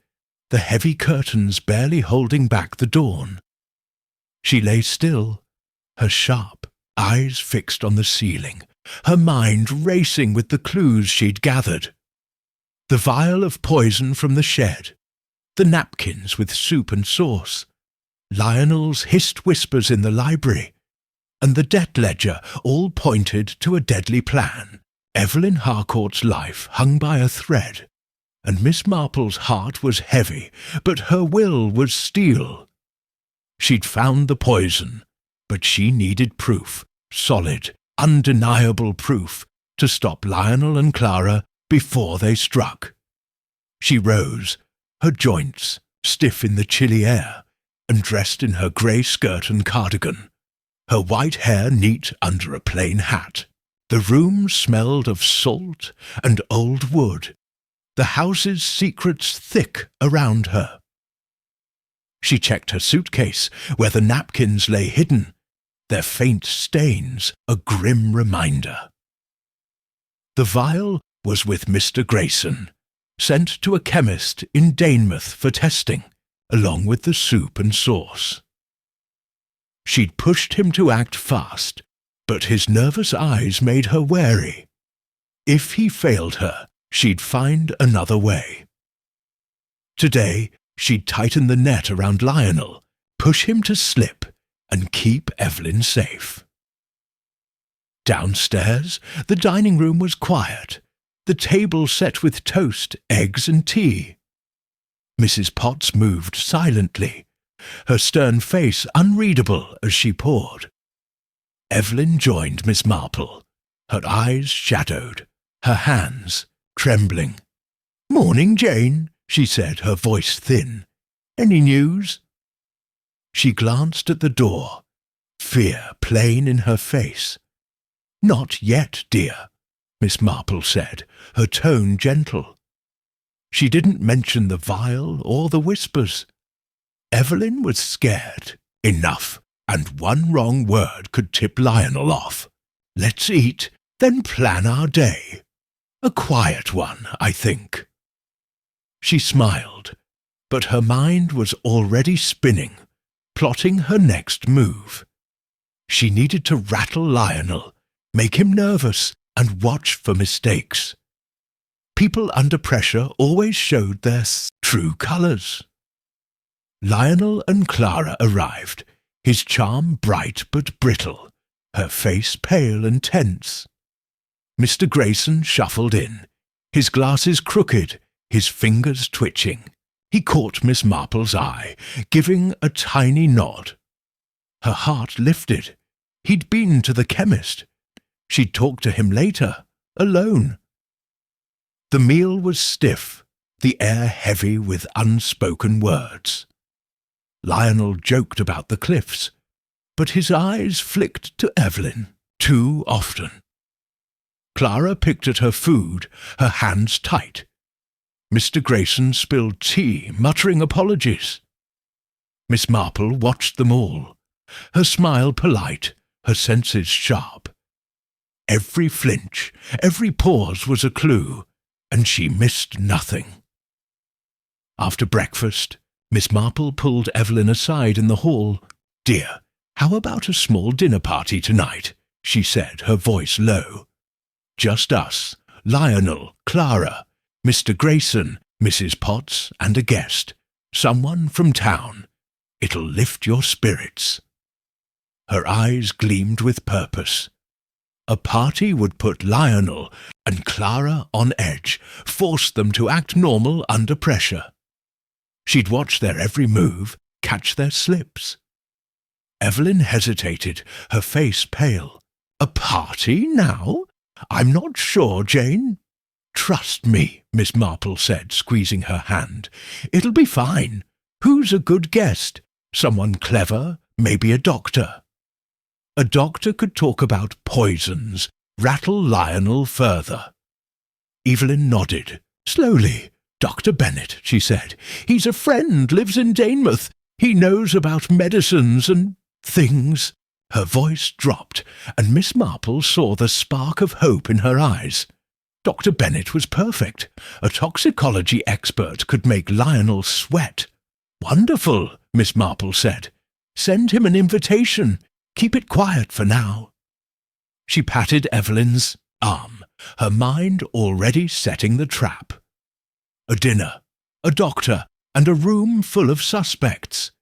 the heavy curtains barely holding back the dawn. She lay still, her sharp eyes fixed on the ceiling, her mind racing with the clues she'd gathered. The vial of poison from the shed, the napkins with soup and sauce, Lionel's hissed whispers in the library, and the debt ledger all pointed to a deadly plan. Evelyn Harcourt's life hung by a thread, and Miss Marple's heart was heavy, but her will was steel. She'd found the poison, but she needed proof, solid, undeniable proof, to stop Lionel and Clara before they struck. She rose, her joints stiff in the chilly air, and dressed in her grey skirt and cardigan, her white hair neat under a plain hat. The room smelled of salt and old wood, the house's secrets thick around her. She checked her suitcase, where the napkins lay hidden, their faint stains a grim reminder. The vial was with Mr. Grayson, sent to a chemist in Danemouth for testing, along with the soup and sauce. She'd pushed him to act fast, but his nervous eyes made her wary. If he failed her, she'd find another way. Today, she'd tighten the net around Lionel, push him to slip, and keep Evelyn safe. Downstairs, the dining room was quiet, the table set with toast, eggs, and tea. Mrs. Potts moved silently, her stern face unreadable as she poured. Evelyn joined Miss Marple, her eyes shadowed, her hands trembling. "Morning, Jane," she said, her voice thin. "Any news?" She glanced at the door, fear plain in her face. "Not yet, dear," Miss Marple said, her tone gentle. She didn't mention the vial or the whispers. Evelyn was scared enough, and one wrong word could tip Lionel off. "Let's eat, then plan our day. A quiet one, I think." She smiled, but her mind was already spinning, plotting her next move. She needed to rattle Lionel, make him nervous, and watch for mistakes. People under pressure always showed their true colours. Lionel and Clara arrived, his charm bright but brittle, her face pale and tense. Mr. Grayson shuffled in, his glasses crooked, his fingers twitching. He caught Miss Marple's eye, giving a tiny nod. Her heart lifted. He'd been to the chemist. She'd talk to him later, alone. The meal was stiff, the air heavy with unspoken words. Lionel joked about the cliffs, but his eyes flicked to Evelyn too often. Clara picked at her food, her hands tight. Mr. Grayson spilled tea, muttering apologies. Miss Marple watched them all, her smile polite, her senses sharp. Every flinch, every pause was a clue, and she missed nothing. After breakfast, Miss Marple pulled Evelyn aside in the hall. "Dear, how about a small dinner party tonight?" she said, her voice low. "Just us, Lionel, Clara, Mr. Grayson, Mrs. Potts, and a guest, someone from town. It'll lift your spirits." Her eyes gleamed with purpose. A party would put Lionel and Clara on edge, force them to act normal under pressure. She'd watch their every move, catch their slips. Evelyn hesitated, her face pale. "A party now? I'm not sure, Jane." "Trust me," Miss Marple said, squeezing her hand. "It'll be fine. Who's a good guest? Someone clever, maybe a doctor." A doctor could talk about poisons, rattle Lionel further. Evelyn nodded, slowly. "Dr. Bennett," she said. "He's a friend, lives in Danemouth. He knows about medicines and things." Her voice dropped, and Miss Marple saw the spark of hope in her eyes. Dr. Bennett was perfect. A toxicology expert could make Lionel sweat. "Wonderful," Miss Marple said. "Send him an invitation. Keep it quiet for now." She patted Evelyn's arm, her mind already setting the trap. A dinner, a doctor, and a room full of suspects.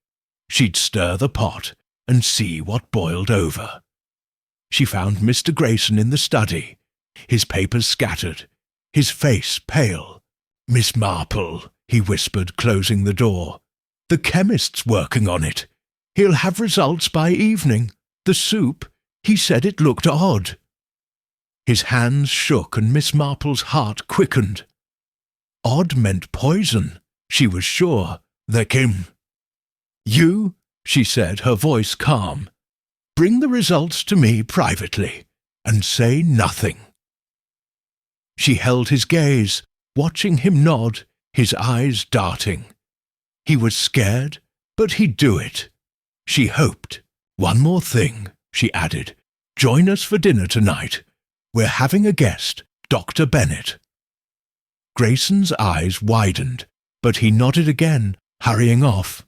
She'd stir the pot and see what boiled over. She found Mr. Grayson in the study, his papers scattered, his face pale. "Miss Marple," he whispered, closing the door. "The chemist's working on it. He'll have results by evening. The soup, he said it looked odd." His hands shook and Miss Marple's heart quickened. Odd meant poison, she was sure. There came. "You," she said, her voice calm, "bring the results to me privately, and say nothing." She held his gaze, watching him nod, his eyes darting. He was scared, but he'd do it. She hoped. "One more thing," she added. "Join us for dinner tonight. We're having a guest, Dr. Bennet." Grayson's eyes widened, but he nodded again, hurrying off.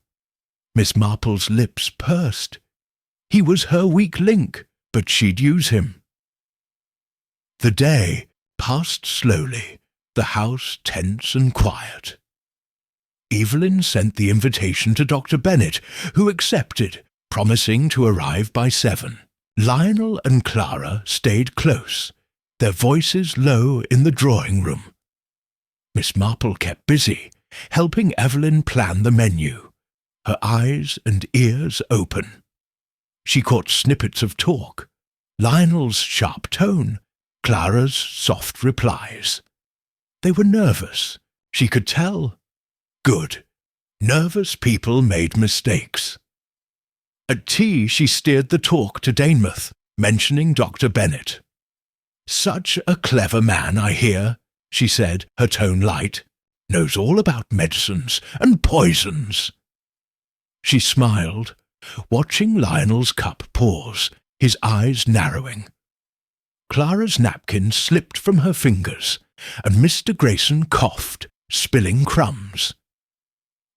Miss Marple's lips pursed. He was her weak link, but she'd use him. The day passed slowly, the house tense and quiet. Evelyn sent the invitation to Dr. Bennet, who accepted, promising to arrive by 7. Lionel and Clara stayed close, their voices low in the drawing-room. Miss Marple kept busy, helping Evelyn plan the menu, her eyes and ears open. She caught snippets of talk, Lionel's sharp tone, Clara's soft replies. They were nervous, she could tell. Good. Nervous people made mistakes. At tea she steered the talk to Danemouth, mentioning Dr. Bennet. "Such a clever man, I hear," she said, her tone light. "Knows all about medicines and poisons." She smiled, watching Lionel's cup pause, his eyes narrowing. Clara's napkin slipped from her fingers, and Mr. Grayson coughed, spilling crumbs.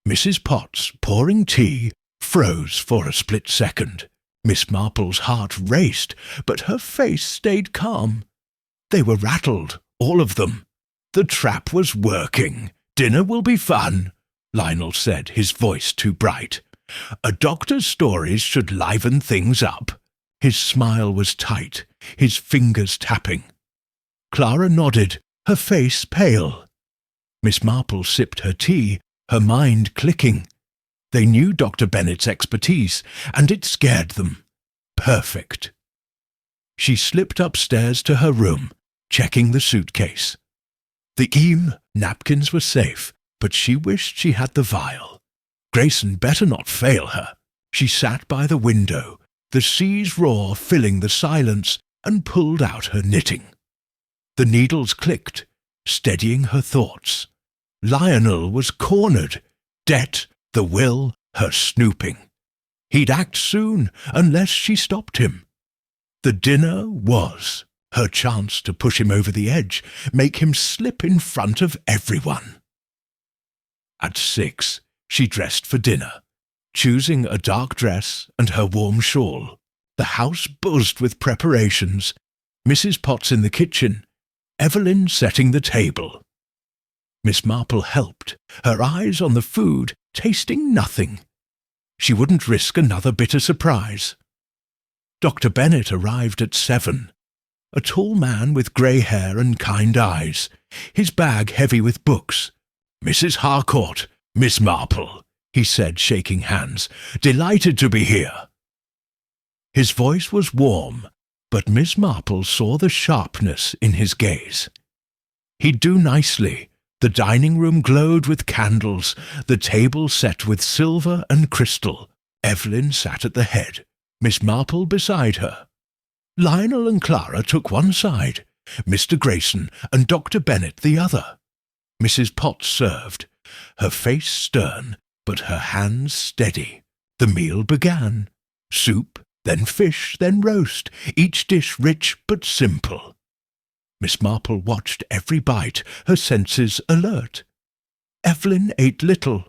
Mrs. Potts, pouring tea, froze for a split second. Miss Marple's heart raced, but her face stayed calm. They were rattled, all of them. "The trap was working. Dinner will be fun," Lionel said, his voice too bright. "A doctor's stories should liven things up." His smile was tight, his fingers tapping. Clara nodded, her face pale. Miss Marple sipped her tea, her mind clicking. They knew Dr. Bennet's expertise, and it scared them. Perfect. She slipped upstairs to her room, checking the suitcase. The napkins were safe, but she wished she had the vial. Grayson better not fail her. She sat by the window, the sea's roar filling the silence, and pulled out her knitting. The needles clicked, steadying her thoughts. Lionel was cornered. Debt, the will, her snooping. He'd act soon, unless she stopped him. The dinner was her chance to push him over the edge, make him slip in front of everyone. At 6, she dressed for dinner, choosing a dark dress and her warm shawl. The house buzzed with preparations, Mrs. Potts in the kitchen, Evelyn setting the table. Miss Marple helped, her eyes on the food, tasting nothing. She wouldn't risk another bitter surprise. Dr. Bennet arrived at 7, a tall man with grey hair and kind eyes, his bag heavy with books. "Mrs. Harcourt, Miss Marple," he said, shaking hands. "Delighted to be here." His voice was warm, but Miss Marple saw the sharpness in his gaze. He'd do nicely. The dining room glowed with candles, the table set with silver and crystal. Evelyn sat at the head, Miss Marple beside her. Lionel and Clara took one side, Mr. Grayson and Dr. Bennet the other. Mrs. Potts served, her face stern, but her hands steady. The meal began. Soup, then fish, then roast, each dish rich but simple. Miss Marple watched every bite, her senses alert. Evelyn ate little,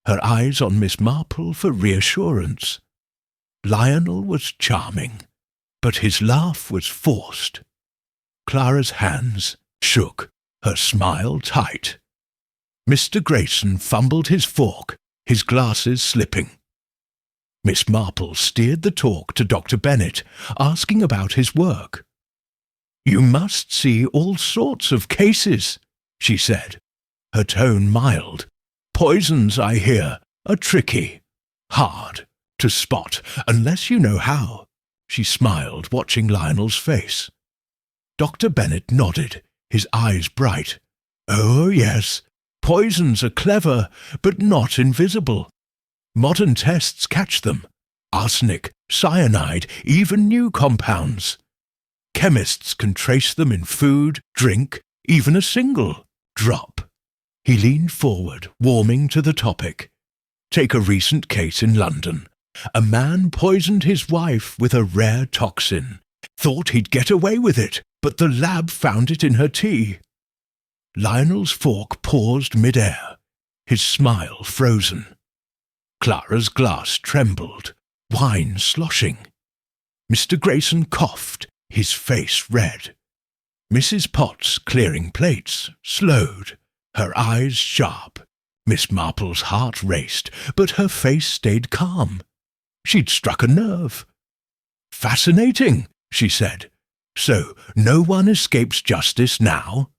her eyes on Miss Marple for reassurance. Lionel was charming, but his laugh was forced. Clara's hands shook, her smile tight. Mr. Grayson fumbled his fork, his glasses slipping. Miss Marple steered the talk to Dr. Bennet, asking about his work. "You must see all sorts of cases," she said, her tone mild. "Poisons, I hear, are tricky, hard to spot, unless you know how." She smiled, watching Lionel's face. Dr. Bennet nodded, his eyes bright. "Oh, yes, poisons are clever, but not invisible. Modern tests catch them. Arsenic, cyanide, even new compounds. Chemists can trace them in food, drink, even a single drop." He leaned forward, warming to the topic. "Take a recent case in London. A man poisoned his wife with a rare toxin. Thought he'd get away with it, but the lab found it in her tea." Lionel's fork paused mid-air, his smile frozen. Clara's glass trembled, wine sloshing. Mr. Grayson coughed, his face red. Mrs. Potts, clearing plates, slowed, her eyes sharp. Miss Marple's heart raced, but her face stayed calm. She'd struck a nerve. "Fascinating," she said. "So no one escapes justice now?"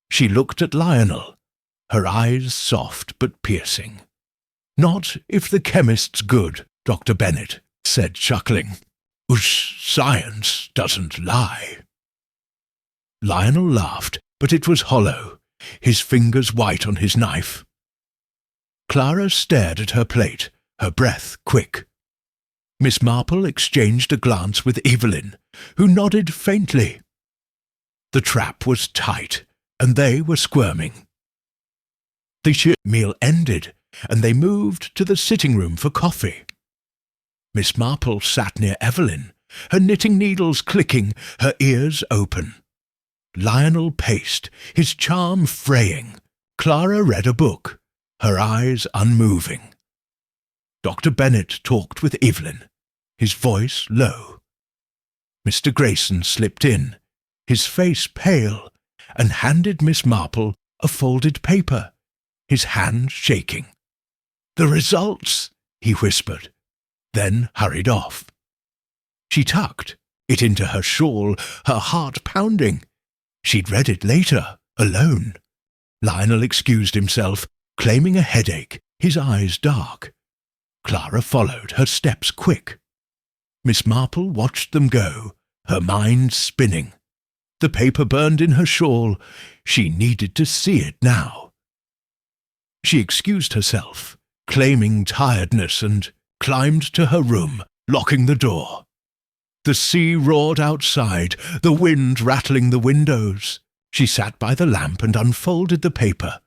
She looked at Lionel, her eyes soft but piercing. "Not if the chemist's good," Dr. Bennet said, chuckling. "Science doesn't lie." Lionel laughed, but it was hollow, his fingers white on his knife. Clara stared at her plate, her breath quick. Miss Marple exchanged a glance with Evelyn, who nodded faintly. The trap was tight, and they were squirming. The meal ended, and they moved to the sitting-room for coffee. Miss Marple sat near Evelyn, her knitting needles clicking, her ears open. Lionel paced, his charm fraying. Clara read a book, her eyes unmoving. Dr. Bennet talked with Evelyn, his voice low. Mr. Grayson slipped in, his face pale, and handed Miss Marple a folded paper, his hand shaking. "The results," he whispered, then hurried off. She tucked it into her shawl, her heart pounding. She'd read it later, alone. Lionel excused himself, claiming a headache, his eyes dark. Clara followed, her steps quick. Miss Marple watched them go, her mind spinning. The paper burned in her shawl. She needed to see it now. She excused herself, claiming tiredness, and climbed to her room, locking the door. The sea roared outside, the wind rattling the windows. She sat by the lamp and unfolded the paper,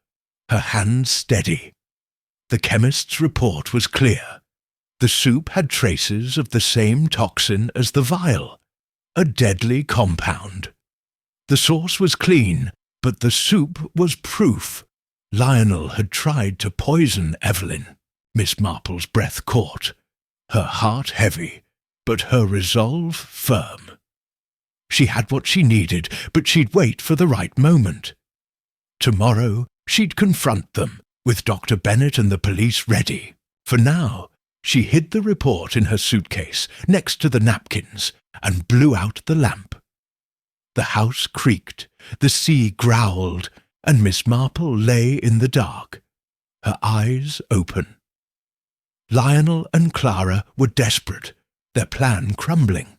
her hands steady. The chemist's report was clear. The soup had traces of the same toxin as the vial, a deadly compound. The source was clean, but the soup was proof. Lionel had tried to poison Evelyn. Miss Marple's breath caught, her heart heavy, but her resolve firm. She had what she needed, but she'd wait for the right moment. Tomorrow she'd confront them, with Dr. Bennet and the police ready. For now, she hid the report in her suitcase, next to the napkins, and blew out the lamp. The house creaked, the sea growled, and Miss Marple lay in the dark, her eyes open. Lionel and Clara were desperate, their plan crumbling.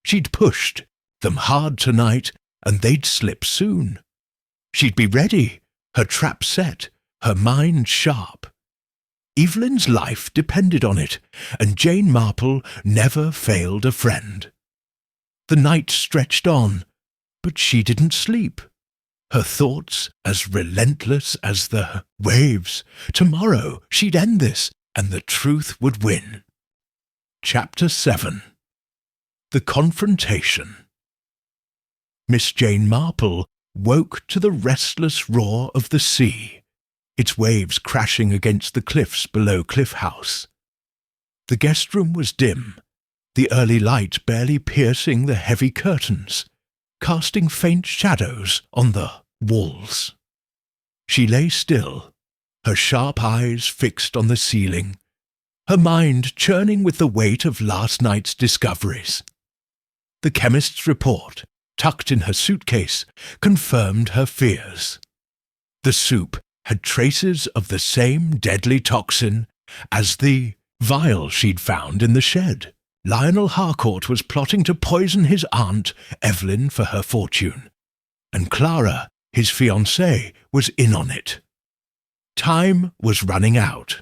She'd pushed them hard tonight, and they'd slip soon. She'd be ready, her trap set, her mind sharp. Evelyn's life depended on it, and Jane Marple never failed a friend. The night stretched on, but she didn't sleep. Her thoughts as relentless as the waves. Tomorrow she'd end this, and the truth would win. Chapter 7. The Confrontation. Miss Jane Marple woke to the restless roar of the sea, its waves crashing against the cliffs below Cliff House. The guest room was dim, the early light barely piercing the heavy curtains, casting faint shadows on the walls. She lay still, her sharp eyes fixed on the ceiling, her mind churning with the weight of last night's discoveries. The chemist's report, tucked in her suitcase, confirmed her fears. The soup had traces of the same deadly toxin as the vial she'd found in the shed. Lionel Harcourt was plotting to poison his aunt, Evelyn, for her fortune, and Clara, his fiancée, was in on it. Time was running out.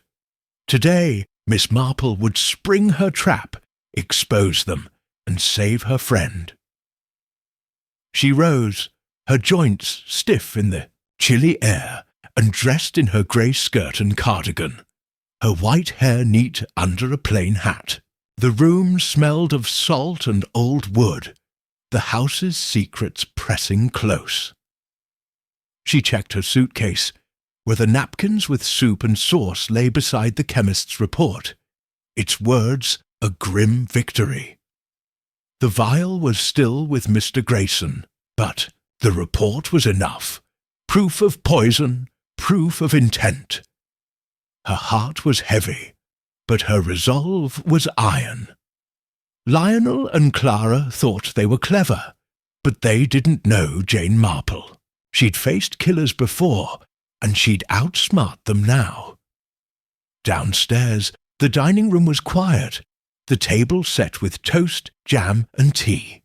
Today, Miss Marple would spring her trap, expose them, and save her friend. She rose, her joints stiff in the chilly air, and dressed in her grey skirt and cardigan, her white hair neat under a plain hat. The room smelled of salt and old wood, the house's secrets pressing close. She checked her suitcase, where the napkins with soup and sauce lay beside the chemist's report, its words a grim victory. The vial was still with Mr. Grayson, but the report was enough. Proof of poison, proof of intent. Her heart was heavy, but her resolve was iron. Lionel and Clara thought they were clever, but they didn't know Jane Marple. She'd faced killers before, and she'd outsmart them now. Downstairs, the dining room was quiet, the table set with toast, jam, and tea.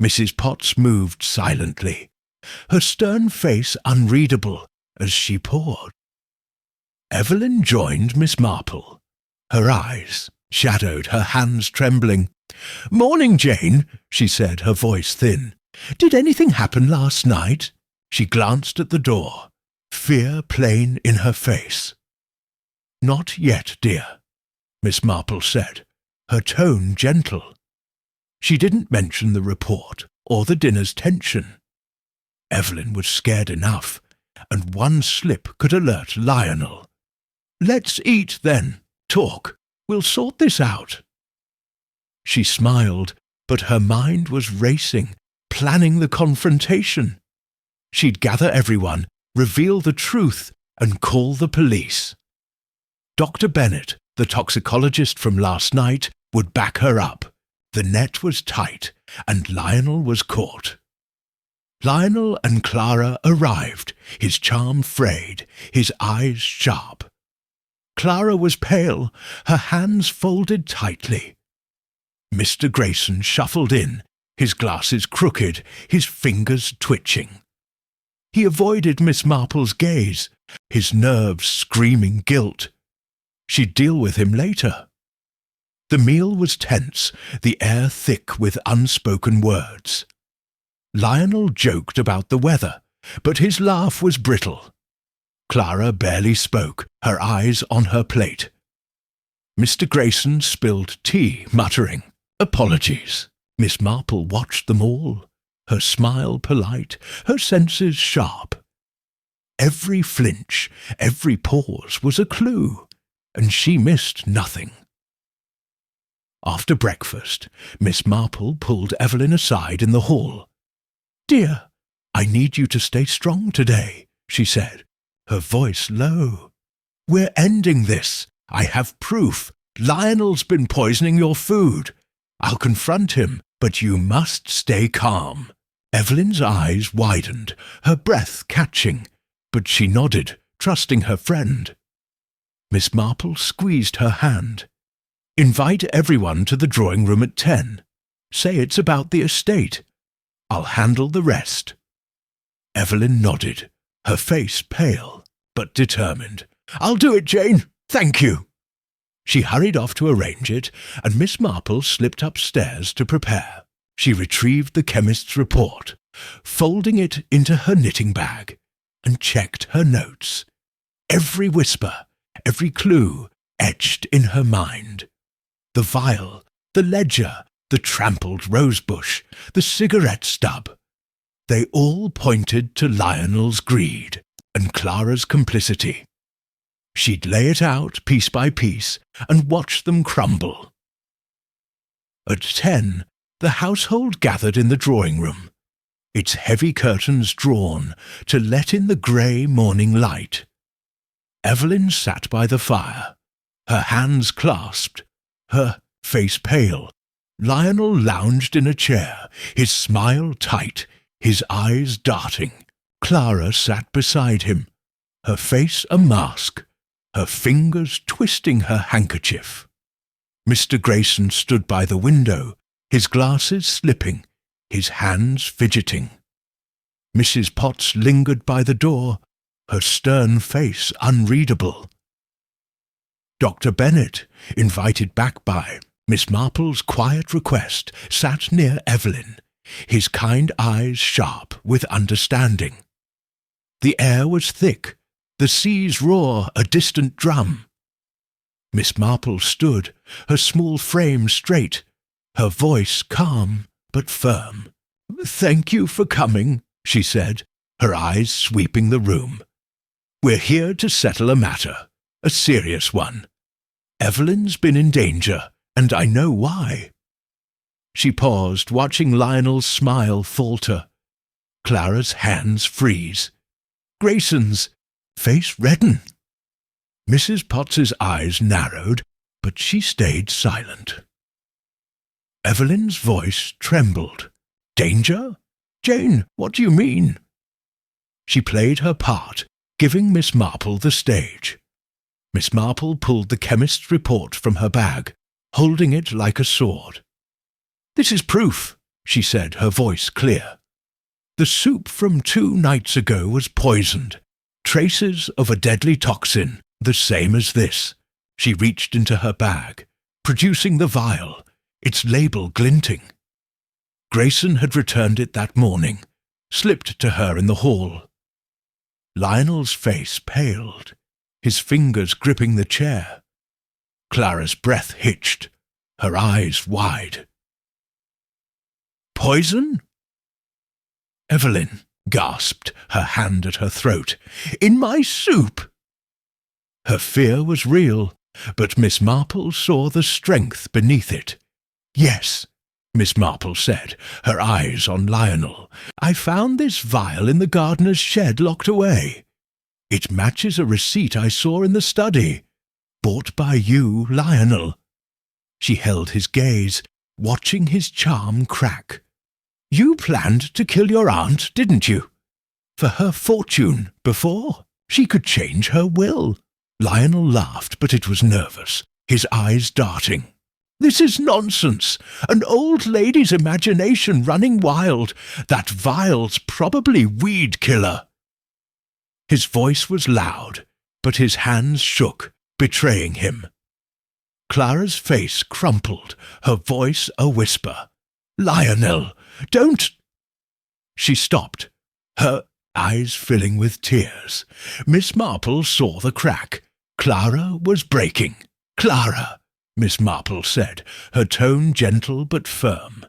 Mrs. Potts moved silently, her stern face unreadable as she poured. Evelyn joined Miss Marple, her eyes shadowed, her hands trembling. "Morning, Jane," she said, her voice thin. "Did anything happen last night?" She glanced at the door, fear plain in her face. "Not yet, dear," Miss Marple said, her tone gentle. She didn't mention the report or the dinner's tension. Evelyn was scared enough, and one slip could alert Lionel. "Let's eat, then. Talk. We'll sort this out." She smiled, but her mind was racing, planning the confrontation. She'd gather everyone, reveal the truth, and call the police. Dr. Bennett, the toxicologist from last night, would back her up. The net was tight, and Lionel was caught. Lionel and Clara arrived, his charm frayed, his eyes sharp. Clara was pale, her hands folded tightly. Mr. Grayson shuffled in, his glasses crooked, his fingers twitching. He avoided Miss Marple's gaze, his nerves screaming guilt. She'd deal with him later. The meal was tense, the air thick with unspoken words. Lionel joked about the weather, but his laugh was brittle. Clara barely spoke, her eyes on her plate. Mr. Grayson spilled tea, muttering, "Apologies." Miss Marple watched them all, her smile polite, her senses sharp. Every flinch, every pause was a clue, and she missed nothing. After breakfast, Miss Marple pulled Evelyn aside in the hall. "Dear, I need you to stay strong today," she said, her voice low. "We're ending this. I have proof. Lionel's been poisoning your food. I'll confront him, but you must stay calm." Evelyn's eyes widened, her breath catching, but she nodded, trusting her friend. Miss Marple squeezed her hand. "Invite everyone to the drawing room at 10. Say it's about the estate. I'll handle the rest." Evelyn nodded, her face pale, but determined. "I'll do it, Jane. Thank you." She hurried off to arrange it, and Miss Marple slipped upstairs to prepare. She retrieved the chemist's report, folding it into her knitting bag, and checked her notes. Every whisper, every clue etched in her mind. The vial, the ledger, the trampled rosebush, the cigarette stub. They all pointed to Lionel's greed and Clara's complicity. She'd lay it out piece by piece and watch them crumble. At 10, the household gathered in the drawing-room, its heavy curtains drawn to let in the grey morning light. Evelyn sat by the fire, her hands clasped, her face pale. Lionel lounged in a chair, his smile tight, his eyes darting. Clara sat beside him, her face a mask, her fingers twisting her handkerchief. Mr. Grayson stood by the window, his glasses slipping, his hands fidgeting. Mrs. Potts lingered by the door, her stern face unreadable. Dr. Bennet, invited back by Miss Marple's quiet request, sat near Evelyn, his kind eyes sharp with understanding. The air was thick, the sea's roar a distant drum. Miss Marple stood, her small frame straight, her voice calm but firm. "Thank you for coming," she said, her eyes sweeping the room. "We're here to settle a matter, a serious one. Evelyn's been in danger, and I know why." She paused, watching Lionel's smile falter, Clara's hands freeze, Grayson's face redden. Mrs. Potts's eyes narrowed, but she stayed silent. Evelyn's voice trembled. "Danger? Jane, what do you mean?" She played her part, giving Miss Marple the stage. Miss Marple pulled the chemist's report from her bag, holding it like a sword. "This is proof," she said, her voice clear. "The soup from 2 nights ago was poisoned. Traces of a deadly toxin, the same as this." She reached into her bag, producing the vial, its label glinting. Grayson had returned it that morning, slipped to her in the hall. Lionel's face paled, his fingers gripping the chair. Clara's breath hitched, her eyes wide. "Poison?" Evelyn gasped, her hand at her throat. "In my soup!" Her fear was real, but Miss Marple saw the strength beneath it. "Yes," Miss Marple said, her eyes on Lionel. "I found this vial in the gardener's shed locked away. It matches a receipt I saw in the study. Bought by you, Lionel." She held his gaze, watching his charm crack. "You planned to kill your aunt, didn't you? For her fortune, before she could change her will." Lionel laughed, but it was nervous, his eyes darting. "This is nonsense. An old lady's imagination running wild. That vial's probably weed killer." His voice was loud, but his hands shook, betraying him. Clara's face crumpled, her voice a whisper. "Lionel, don't—" She stopped, her eyes filling with tears. Miss Marple saw the crack. Clara was breaking. "Clara," Miss Marple said, her tone gentle but firm.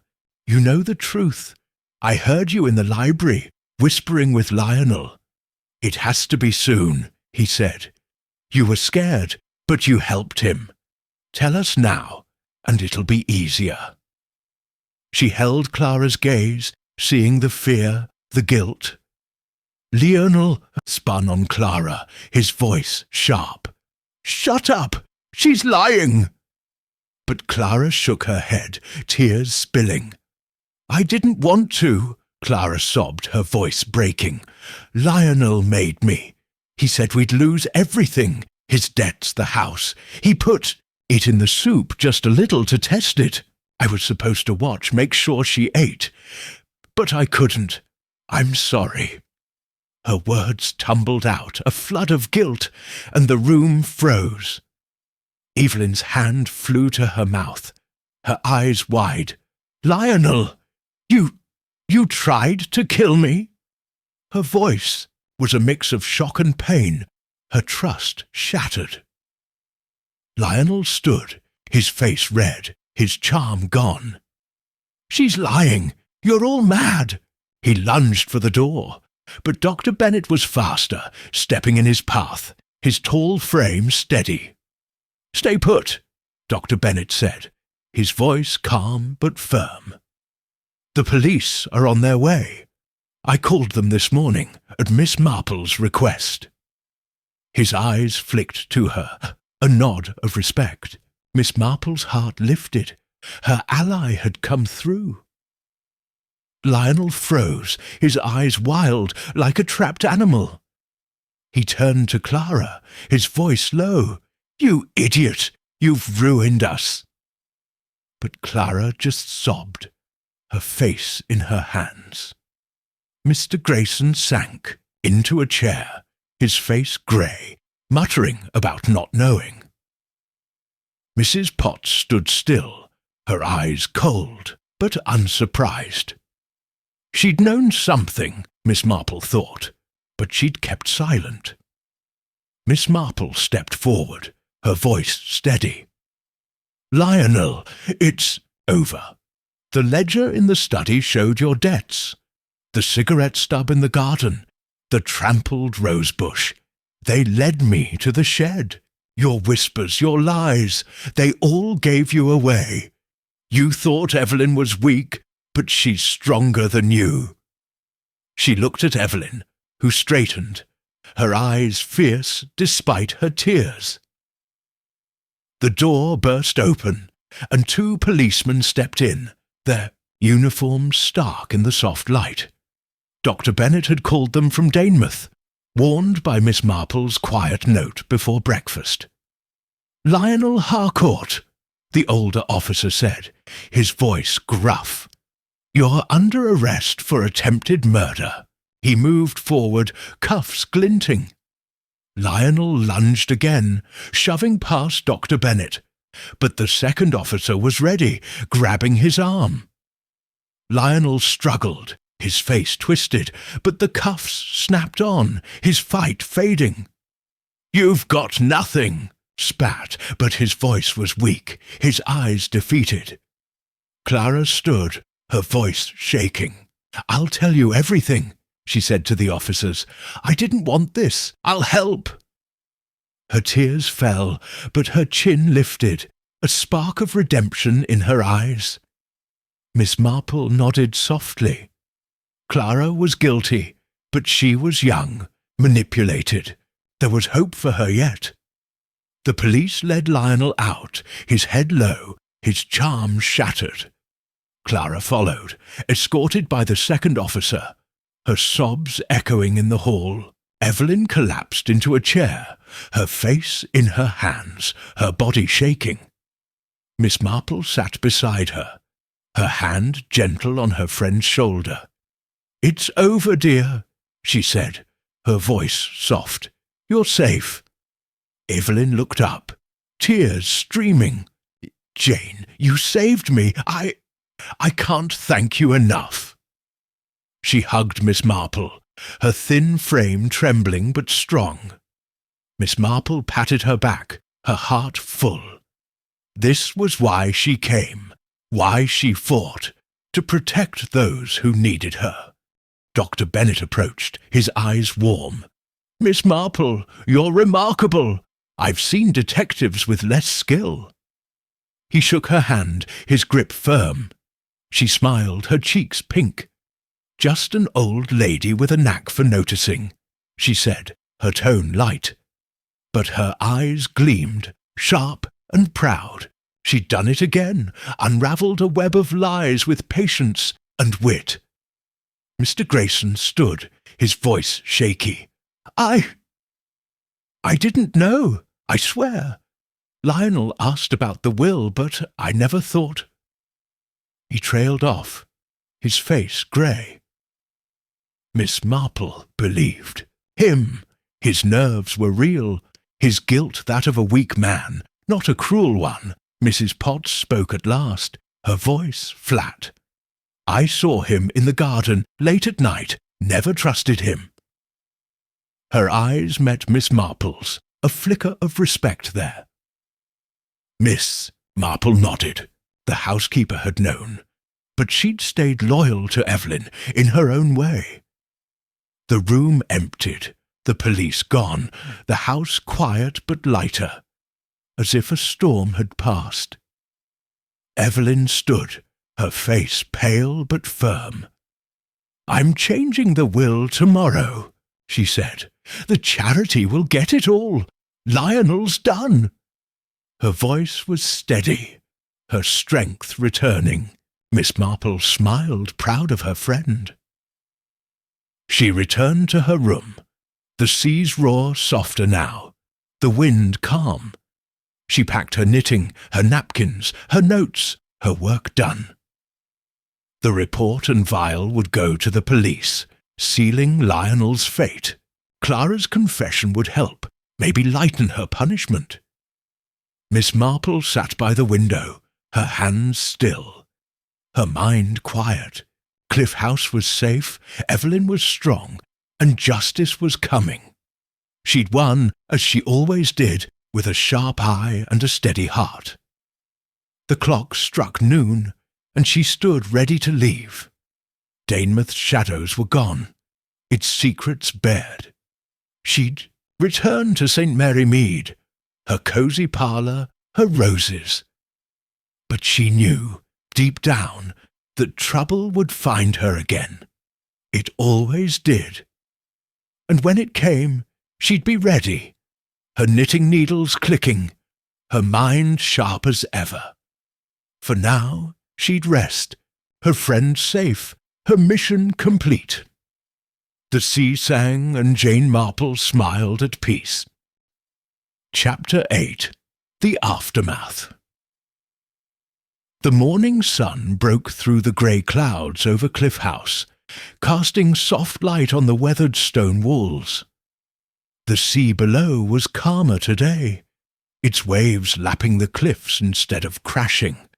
"You know the truth. I heard you in the library, whispering with Lionel. It has to be soon," he said. "You were scared, but you helped him. Tell us now, and it'll be easier." She held Clara's gaze, seeing the fear, the guilt. Lionel spun on Clara, his voice sharp. "Shut up! She's lying!" But Clara shook her head, tears spilling. "I didn't want to," Clara sobbed, her voice breaking. "Lionel made me. He said we'd lose everything, his debts, the house. He put it in the soup just a little to test it. I was supposed to watch, make sure she ate. But I couldn't. I'm sorry." Her words tumbled out, a flood of guilt, and the room froze. Evelyn's hand flew to her mouth, her eyes wide. "Lionel, you tried to kill me?" Her voice was a mix of shock and pain, her trust shattered. Lionel stood, his face red, his charm gone. "She's lying. You're all mad." He lunged for the door, but Dr. Bennet was faster, stepping in his path. his tall frame steady. "Stay put," Dr. Bennet said, his voice calm but firm. "The police are on their way. I called them this morning at Miss Marple's request." His eyes flicked to her, a nod of respect. Miss Marple's heart lifted. Her ally had come through. Lionel froze, his eyes wild like a trapped animal. He turned to Clara, his voice low. "You idiot! You've ruined us!" But Clara just sobbed, her face in her hands. Mr. Grayson sank into a chair, his face grey, muttering about not knowing. Mrs. Potts stood still, her eyes cold, but unsurprised. She'd known something, Miss Marple thought, but she'd kept silent. Miss Marple stepped forward, her voice steady. "Lionel, it's over. The ledger in the study showed your debts. The cigarette stub in the garden, the trampled rosebush. They led me to the shed. Your whispers, your lies, they all gave you away. You thought Evelyn was weak, but she's stronger than you." She looked at Evelyn, who straightened, her eyes fierce despite her tears. The door burst open, and 2 policemen stepped in, their uniforms stark in the soft light. Dr. Bennet had called them from Danemouth, warned by Miss Marple's quiet note before breakfast. "Lionel Harcourt," the older officer said, his voice gruff. "You're under arrest for attempted murder." He moved forward, cuffs glinting. Lionel lunged again, shoving past Dr. Bennet, but the second officer was ready, grabbing his arm. Lionel struggled, his face twisted, but the cuffs snapped on, his fight fading. "You've got nothing," spat, but his voice was weak, his eyes defeated. Clara stood, her voice shaking. "I'll tell you everything," she said to the officers. "I didn't want this. I'll help." Her tears fell, but her chin lifted, a spark of redemption in her eyes. Miss Marple nodded softly. Clara was guilty, but she was young, manipulated. There was hope for her yet. The police led Lionel out, his head low, his charm shattered. Clara followed, escorted by the second officer, her sobs echoing in the hall. Evelyn collapsed into a chair, her face in her hands, her body shaking. Miss Marple sat beside her, her hand gentle on her friend's shoulder. "It's over, dear," she said, her voice soft. "You're safe." Evelyn looked up, tears streaming. "Jane, you saved me. I can't thank you enough." She hugged Miss Marple, her thin frame trembling but strong. Miss Marple patted her back, her heart full. This was why she came, why she fought, to protect those who needed her. Dr. Bennet approached, his eyes warm. "Miss Marple, you're remarkable. I've seen detectives with less skill." He shook her hand, his grip firm. She smiled, her cheeks pink. "Just an old lady with a knack for noticing," she said, her tone light. But her eyes gleamed, sharp and proud. She'd done it again, unravelled a web of lies with patience and wit. Mr. Grayson stood, his voice shaky. I didn't know, I swear. Lionel asked about the will, but I never thought." He trailed off, his face grey. Miss Marple believed. Him. His nerves were real, his guilt that of a weak man, not a cruel one. Mrs. Potts spoke at last, her voice flat. "I saw him in the garden late at night, never trusted him." Her eyes met Miss Marple's, a flicker of respect there. Miss Marple nodded. The housekeeper had known, but she'd stayed loyal to Evelyn in her own way. The room emptied, The police gone, the house quiet but lighter, as if a storm had passed. Evelyn stood, her face pale but firm. "I'm changing the will tomorrow," she said. "The charity will get it all. Lionel's done." Her voice was steady, her strength returning. Miss Marple smiled, proud of her friend. She returned to her room. The sea's roar softer now, the wind calm. She packed her knitting, her napkins, her notes, her work done. The report and vial would go to the police, sealing Lionel's fate. Clara's confession would help, maybe lighten her punishment. Miss Marple sat by the window, her hands still, her mind quiet. Cliff House was safe, Evelyn was strong, and justice was coming. She'd won, as she always did, with a sharp eye and a steady heart. The clock struck noon, and she stood ready to leave. Danemouth's shadows were gone, its secrets bared. She'd return to St. Mary Mead, her cosy parlour, her roses. But she knew, deep down, that trouble would find her again. It always did. And when it came, she'd be ready, her knitting needles clicking, her mind sharp as ever. For now she'd rest, her friend safe, her mission complete. The sea sang, and Jane Marple smiled at peace. Chapter 8. The Aftermath. The morning sun broke through the grey clouds over Cliff House, casting soft light on the weathered stone walls. The sea below was calmer today, its waves lapping the cliffs instead of crashing,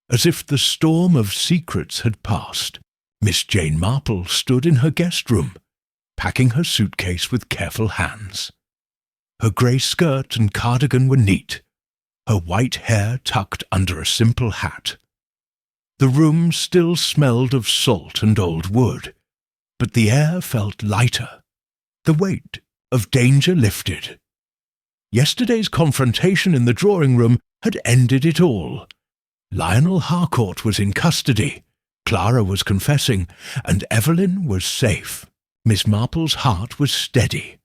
as if the storm of secrets had passed. Miss Jane Marple stood in her guest room, packing her suitcase with careful hands. Her grey skirt and cardigan were neat, her white hair tucked under a simple hat. The room still smelled of salt and old wood, but the air felt lighter, the weight of danger lifted. Yesterday's confrontation in the drawing-room had ended it all. Lionel Harcourt was in custody, Clara was confessing, and Evelyn was safe. Miss Marple's heart was steady,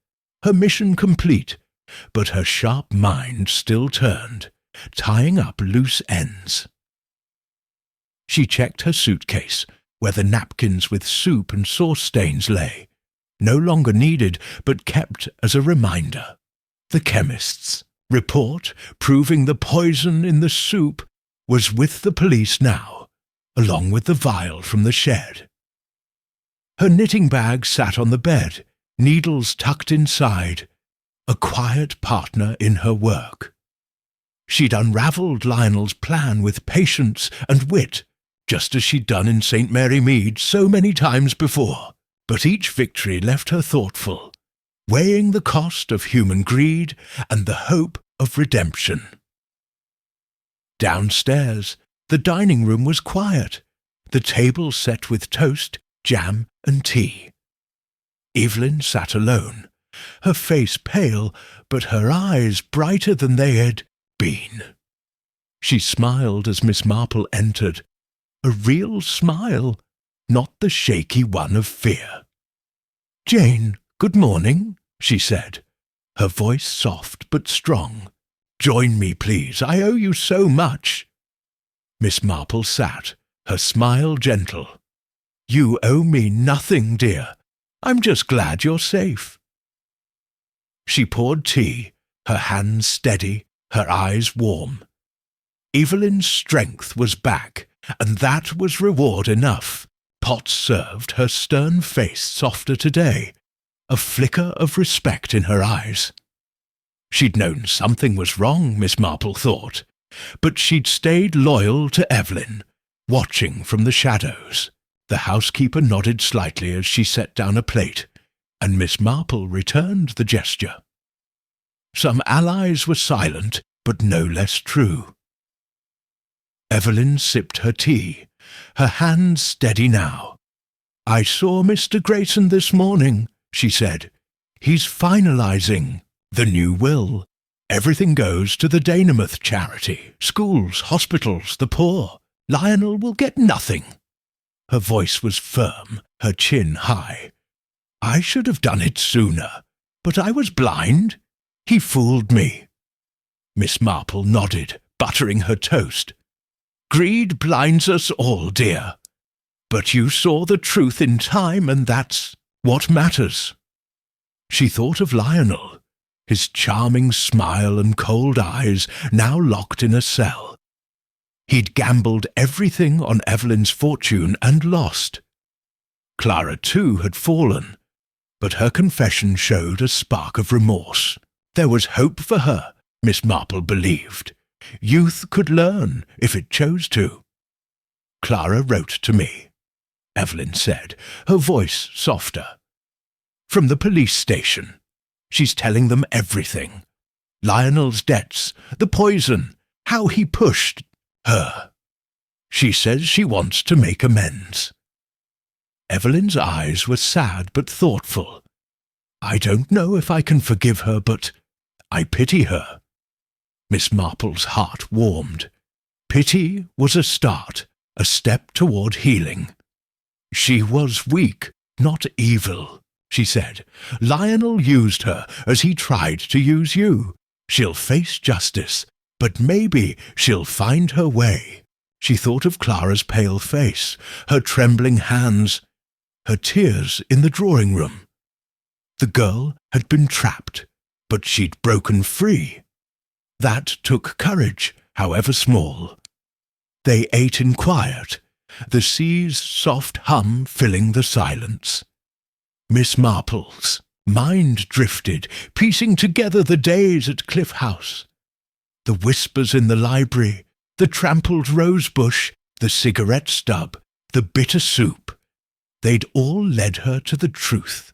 her mission complete, but her sharp mind still turned, tying up loose ends. She checked her suitcase, where the napkins with soup and sauce stains lay, no longer needed but kept as a reminder. The chemist's report, proving the poison in the soup, was with the police now, along with the vial from the shed. Her knitting bag sat on the bed, needles tucked inside, a quiet partner in her work. She'd unravelled Lionel's plan with patience and wit, just as she'd done in St. Mary Mead so many times before. But each victory left her thoughtful, weighing the cost of human greed and the hope of redemption. Downstairs, the dining room was quiet, the table set with toast, jam, and tea. Evelyn sat alone, her face pale, but her eyes brighter than they had been. She smiled as Miss Marple entered, a real smile, not the shaky one of fear. "Jane, good morning," she said, her voice soft but strong. "Join me, please. I owe you so much." Miss Marple sat, her smile gentle. "You owe me nothing, dear. I'm just glad you're safe." She poured tea, her hands steady, her eyes warm. Evelyn's strength was back, and that was reward enough. Pot served, her stern face softer today, a flicker of respect in her eyes. She'd known something was wrong, Miss Marple thought, but she'd stayed loyal to Evelyn, watching from the shadows. The housekeeper nodded slightly as she set down a plate, and Miss Marple returned the gesture. Some allies were silent, but no less true. Evelyn sipped her tea, her hands steady now. "I saw Mr. Grayson this morning," she said. He's finalising the new will. Everything goes to the demeanour charity, schools, hospitals, the poor. Lionel will get nothing." Her voice was firm, her chin high. "I should have done it sooner, but I was blind. He fooled me." Miss Marple nodded, buttering her toast. "Greed blinds us all, dear. But you saw the truth in time, and that's what matters." She thought of Lionel, his charming smile and cold eyes now locked in a cell. He'd gambled everything on Evelyn's fortune and lost. Clara, too, had fallen, but her confession showed a spark of remorse. There was hope for her, Miss Marple believed. Youth could learn if it chose to. "Clara wrote to me," Evelyn said, her voice softer. "From the police station. She's telling them everything. Lionel's debts, the poison, how he pushed her. She says she wants to make amends." Evelyn's eyes were sad but thoughtful. "I don't know if I can forgive her, but I pity her." Miss Marple's heart warmed. Pity was a start, a step toward healing. "She was weak, not evil," she said. "Lionel used her as he tried to use you. She'll face justice, but maybe she'll find her way." She thought of Clara's pale face, her trembling hands, her tears in the drawing room. The girl had been trapped, but she'd broken free. That took courage, however small. They ate in quiet, the sea's soft hum filling the silence. Miss Marple's mind drifted, piecing together the days at Cliff House. The whispers in the library, the trampled rose bush, the cigarette stub, the bitter soup. They'd all led her to the truth.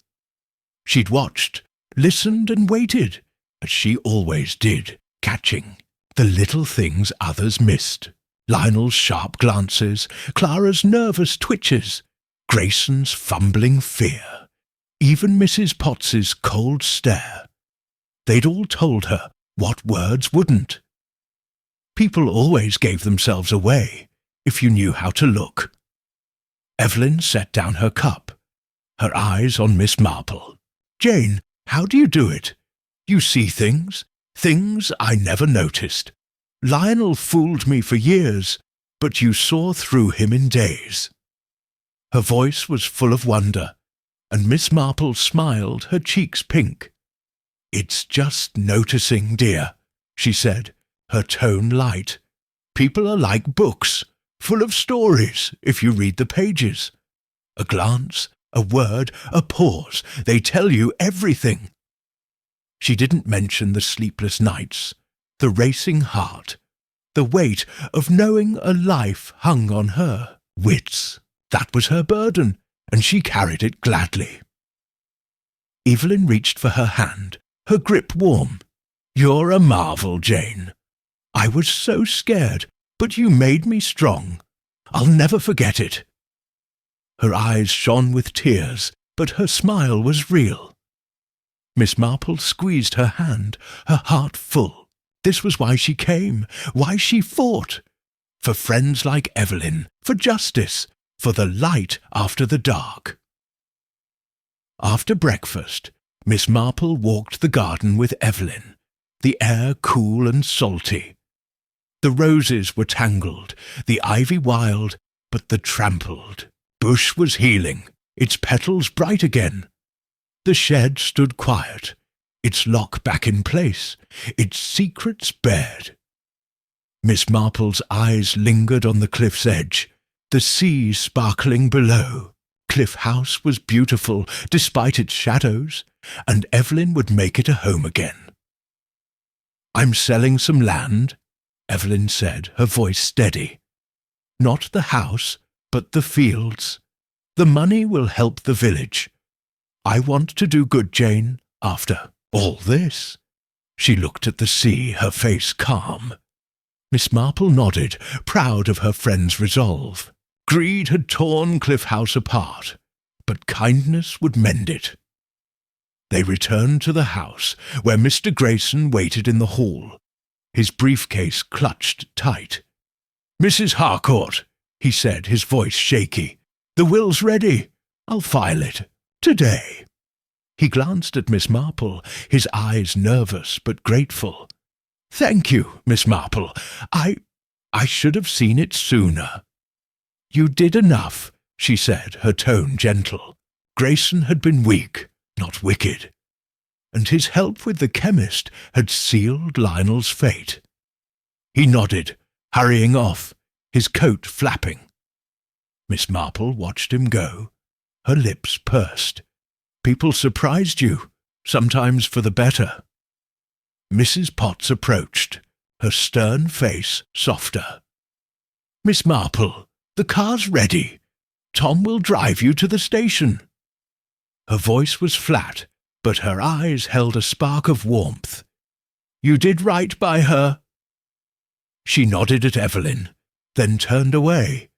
She'd watched, listened and waited, as she always did, catching the little things others missed. Lionel's sharp glances, Clara's nervous twitches, Grayson's fumbling fear, even Mrs. Potts's cold stare. They'd all told her what words wouldn't. People always gave themselves away, if you knew how to look. Evelyn set down her cup, her eyes on Miss Marple. "Jane, how do you do it? You see things I never noticed. Lionel fooled me for years, but you saw through him in days." Her voice was full of wonder, and Miss Marple smiled, her cheeks pink. "It's just noticing, dear," she said, her tone light. "People are like books, full of stories if you read the pages. A glance, a word, a pause, they tell you everything." She didn't mention the sleepless nights, the racing heart, the weight of knowing a life hung on her wits. That was her burden, and she carried it gladly. Evelyn reached for her hand, her grip warm. "You're a marvel, Jane. I was so scared, but you made me strong. I'll never forget it." Her eyes shone with tears, but her smile was real. Miss Marple squeezed her hand, her heart full. This was why she came, why she fought. For friends like Evelyn, for justice, for the light after the dark. After breakfast, Miss Marple walked the garden with Evelyn, the air cool and salty. The roses were tangled, the ivy wild, but the trampled bush was healing, its petals bright again. The shed stood quiet, its lock back in place, its secrets bared. Miss Marple's eyes lingered on the cliff's edge, the sea sparkling below. Cliff House was beautiful despite its shadows, and Evelyn would make it a home again. "I'm selling some land," Evelyn said, her voice steady. "Not the house, but the fields. The money will help the village. I want to do good, Jane, after all this." She looked at the sea, her face calm. Miss Marple nodded, proud of her friend's resolve. Greed had torn Cliff House apart, but kindness would mend it. They returned to the house, where Mr. Grayson waited in the hall, his briefcase clutched tight. "Mrs. Harcourt," he said, his voice shaky, "the will's ready. I'll file it. Today." He glanced at Miss Marple, his eyes nervous but grateful. "Thank you, Miss Marple. I should have seen it sooner." "You did enough," she said, her tone gentle. Grayson had been weak, not wicked, and his help with the chemist had sealed Lionel's fate. He nodded, hurrying off, his coat flapping. Miss Marple watched him go. Her lips pursed. People surprised you, sometimes for the better. Mrs. Potts approached, her stern face softer. "Miss Marple, the car's ready. Tom will drive you to the station." Her voice was flat, but her eyes held a spark of warmth. "You did right by her." She nodded at Evelyn, then turned away,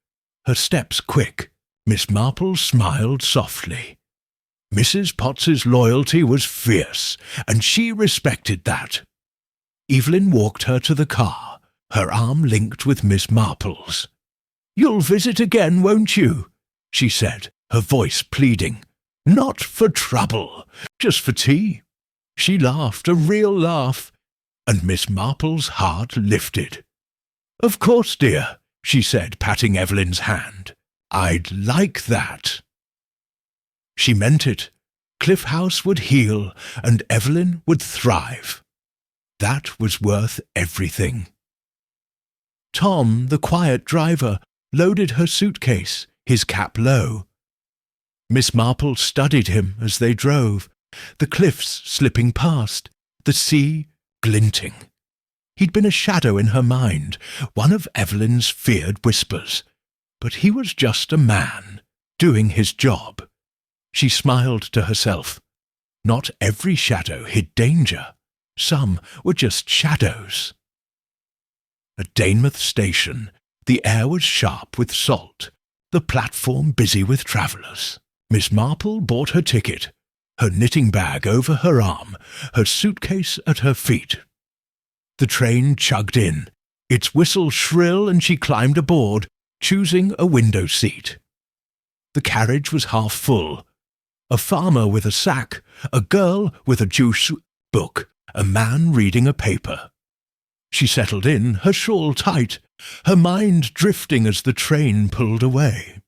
her steps quick. Miss Marple smiled softly. Mrs. Potts's loyalty was fierce, and she respected that. Evelyn walked her to the car, her arm linked with Miss Marple's. "You'll visit again, won't you?" she said, her voice pleading. "Not for trouble, just for tea." She laughed, a real laugh, and Miss Marple's heart lifted. "Of course, dear," she said, patting Evelyn's hand. "I'd like that." She meant it. Cliff House would heal, and Evelyn would thrive. That was worth everything. Tom, the quiet driver, loaded her suitcase, his cap low. Miss Marple studied him as they drove, the cliffs slipping past, the sea glinting. He'd been a shadow in her mind, one of Evelyn's feared whispers, but he was just a man, doing his job. She smiled to herself. Not every shadow hid danger. Some were just shadows. At Danemouth Station, the air was sharp with salt, the platform busy with travellers. Miss Marple bought her ticket, her knitting bag over her arm, her suitcase at her feet. The train chugged in, its whistle shrill, and she climbed aboard, choosing a window seat. The carriage was half full. A farmer with a sack, a girl with a juice book, a man reading a paper. She settled in, her shawl tight, her mind drifting as the train pulled away.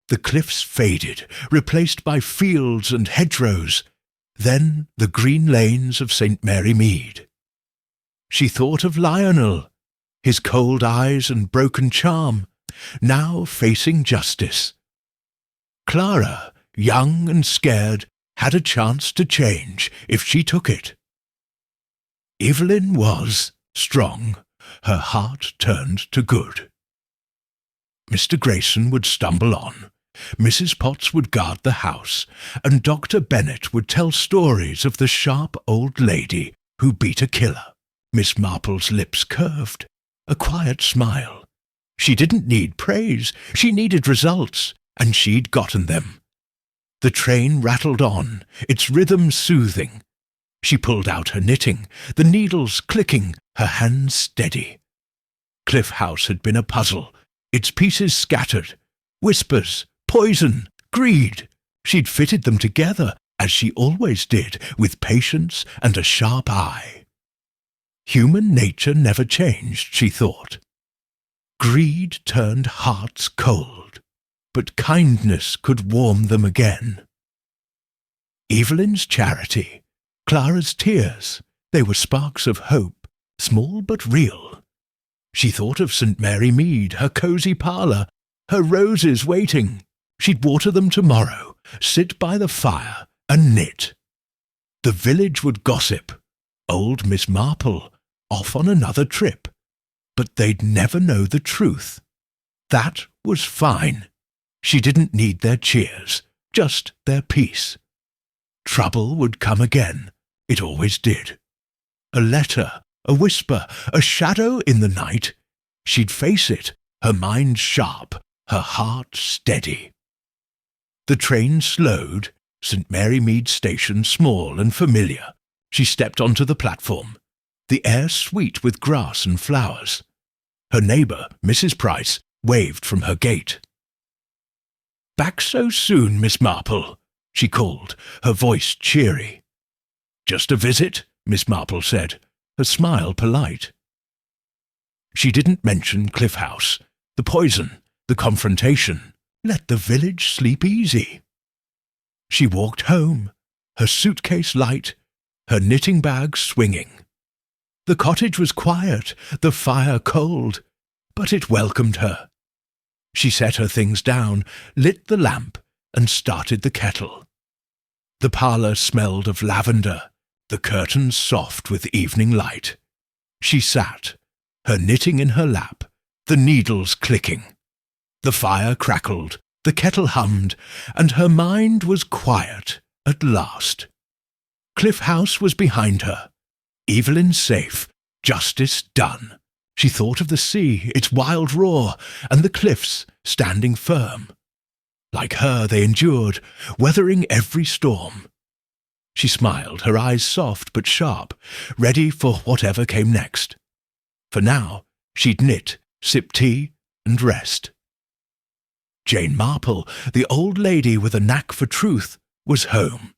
The cliffs faded, replaced by fields and hedgerows, then the green lanes of St. Mary Mead. She thought of Lionel, his cold eyes and broken charm, now facing justice. Clara, young and scared, had a chance to change if she took it. Evelyn was strong, her heart turned to good. Mr. Grayson would stumble on, Mrs. Potts would guard the house, and Dr. Bennet would tell stories of the sharp old lady who beat a killer. Miss Marple's lips curved, a quiet smile. She didn't need praise, she needed results, and she'd gotten them. The train rattled on, its rhythm soothing. She pulled out her knitting, the needles clicking, her hands steady. Cliff House had been a puzzle, its pieces scattered. Whispers, poison, greed. She'd fitted them together, as she always did, with patience and a sharp eye. Human nature never changed, she thought. Greed turned hearts cold, but kindness could warm them again. Evelyn's charity, Clara's tears, they were sparks of hope, small but real. She thought of St. Mary Mead, her cosy parlour, her roses waiting. She'd water them tomorrow, sit by the fire and knit. The village would gossip. Old Miss Marple, off on another trip. But they'd never know the truth. That was fine. She didn't need their cheers, just their peace. Trouble would come again. It always did. A letter, a whisper, a shadow in the night. She'd face it, her mind sharp, her heart steady. The train slowed, St. Mary Mead Station small and familiar. She stepped onto the platform, the air sweet with grass and flowers. Her neighbour, Mrs. Price, waved from her gate. "Back so soon, Miss Marple?" she called, her voice cheery. "Just a visit," Miss Marple said, her smile polite. She didn't mention Cliff House, the poison, the confrontation. Let the village sleep easy. She walked home, her suitcase light, her knitting bag swinging. The cottage was quiet, the fire cold, but it welcomed her. She set her things down, lit the lamp, and started the kettle. The parlour smelled of lavender, the curtains soft with evening light. She sat, her knitting in her lap, the needles clicking. The fire crackled, the kettle hummed, and her mind was quiet at last. Cliff House was behind her. Evelyn safe, justice done. She thought of the sea, its wild roar, and the cliffs standing firm. Like her they endured, weathering every storm. She smiled, her eyes soft but sharp, ready for whatever came next. For now, she'd knit, sip tea, and rest. Jane Marple, the old lady with a knack for truth, was home.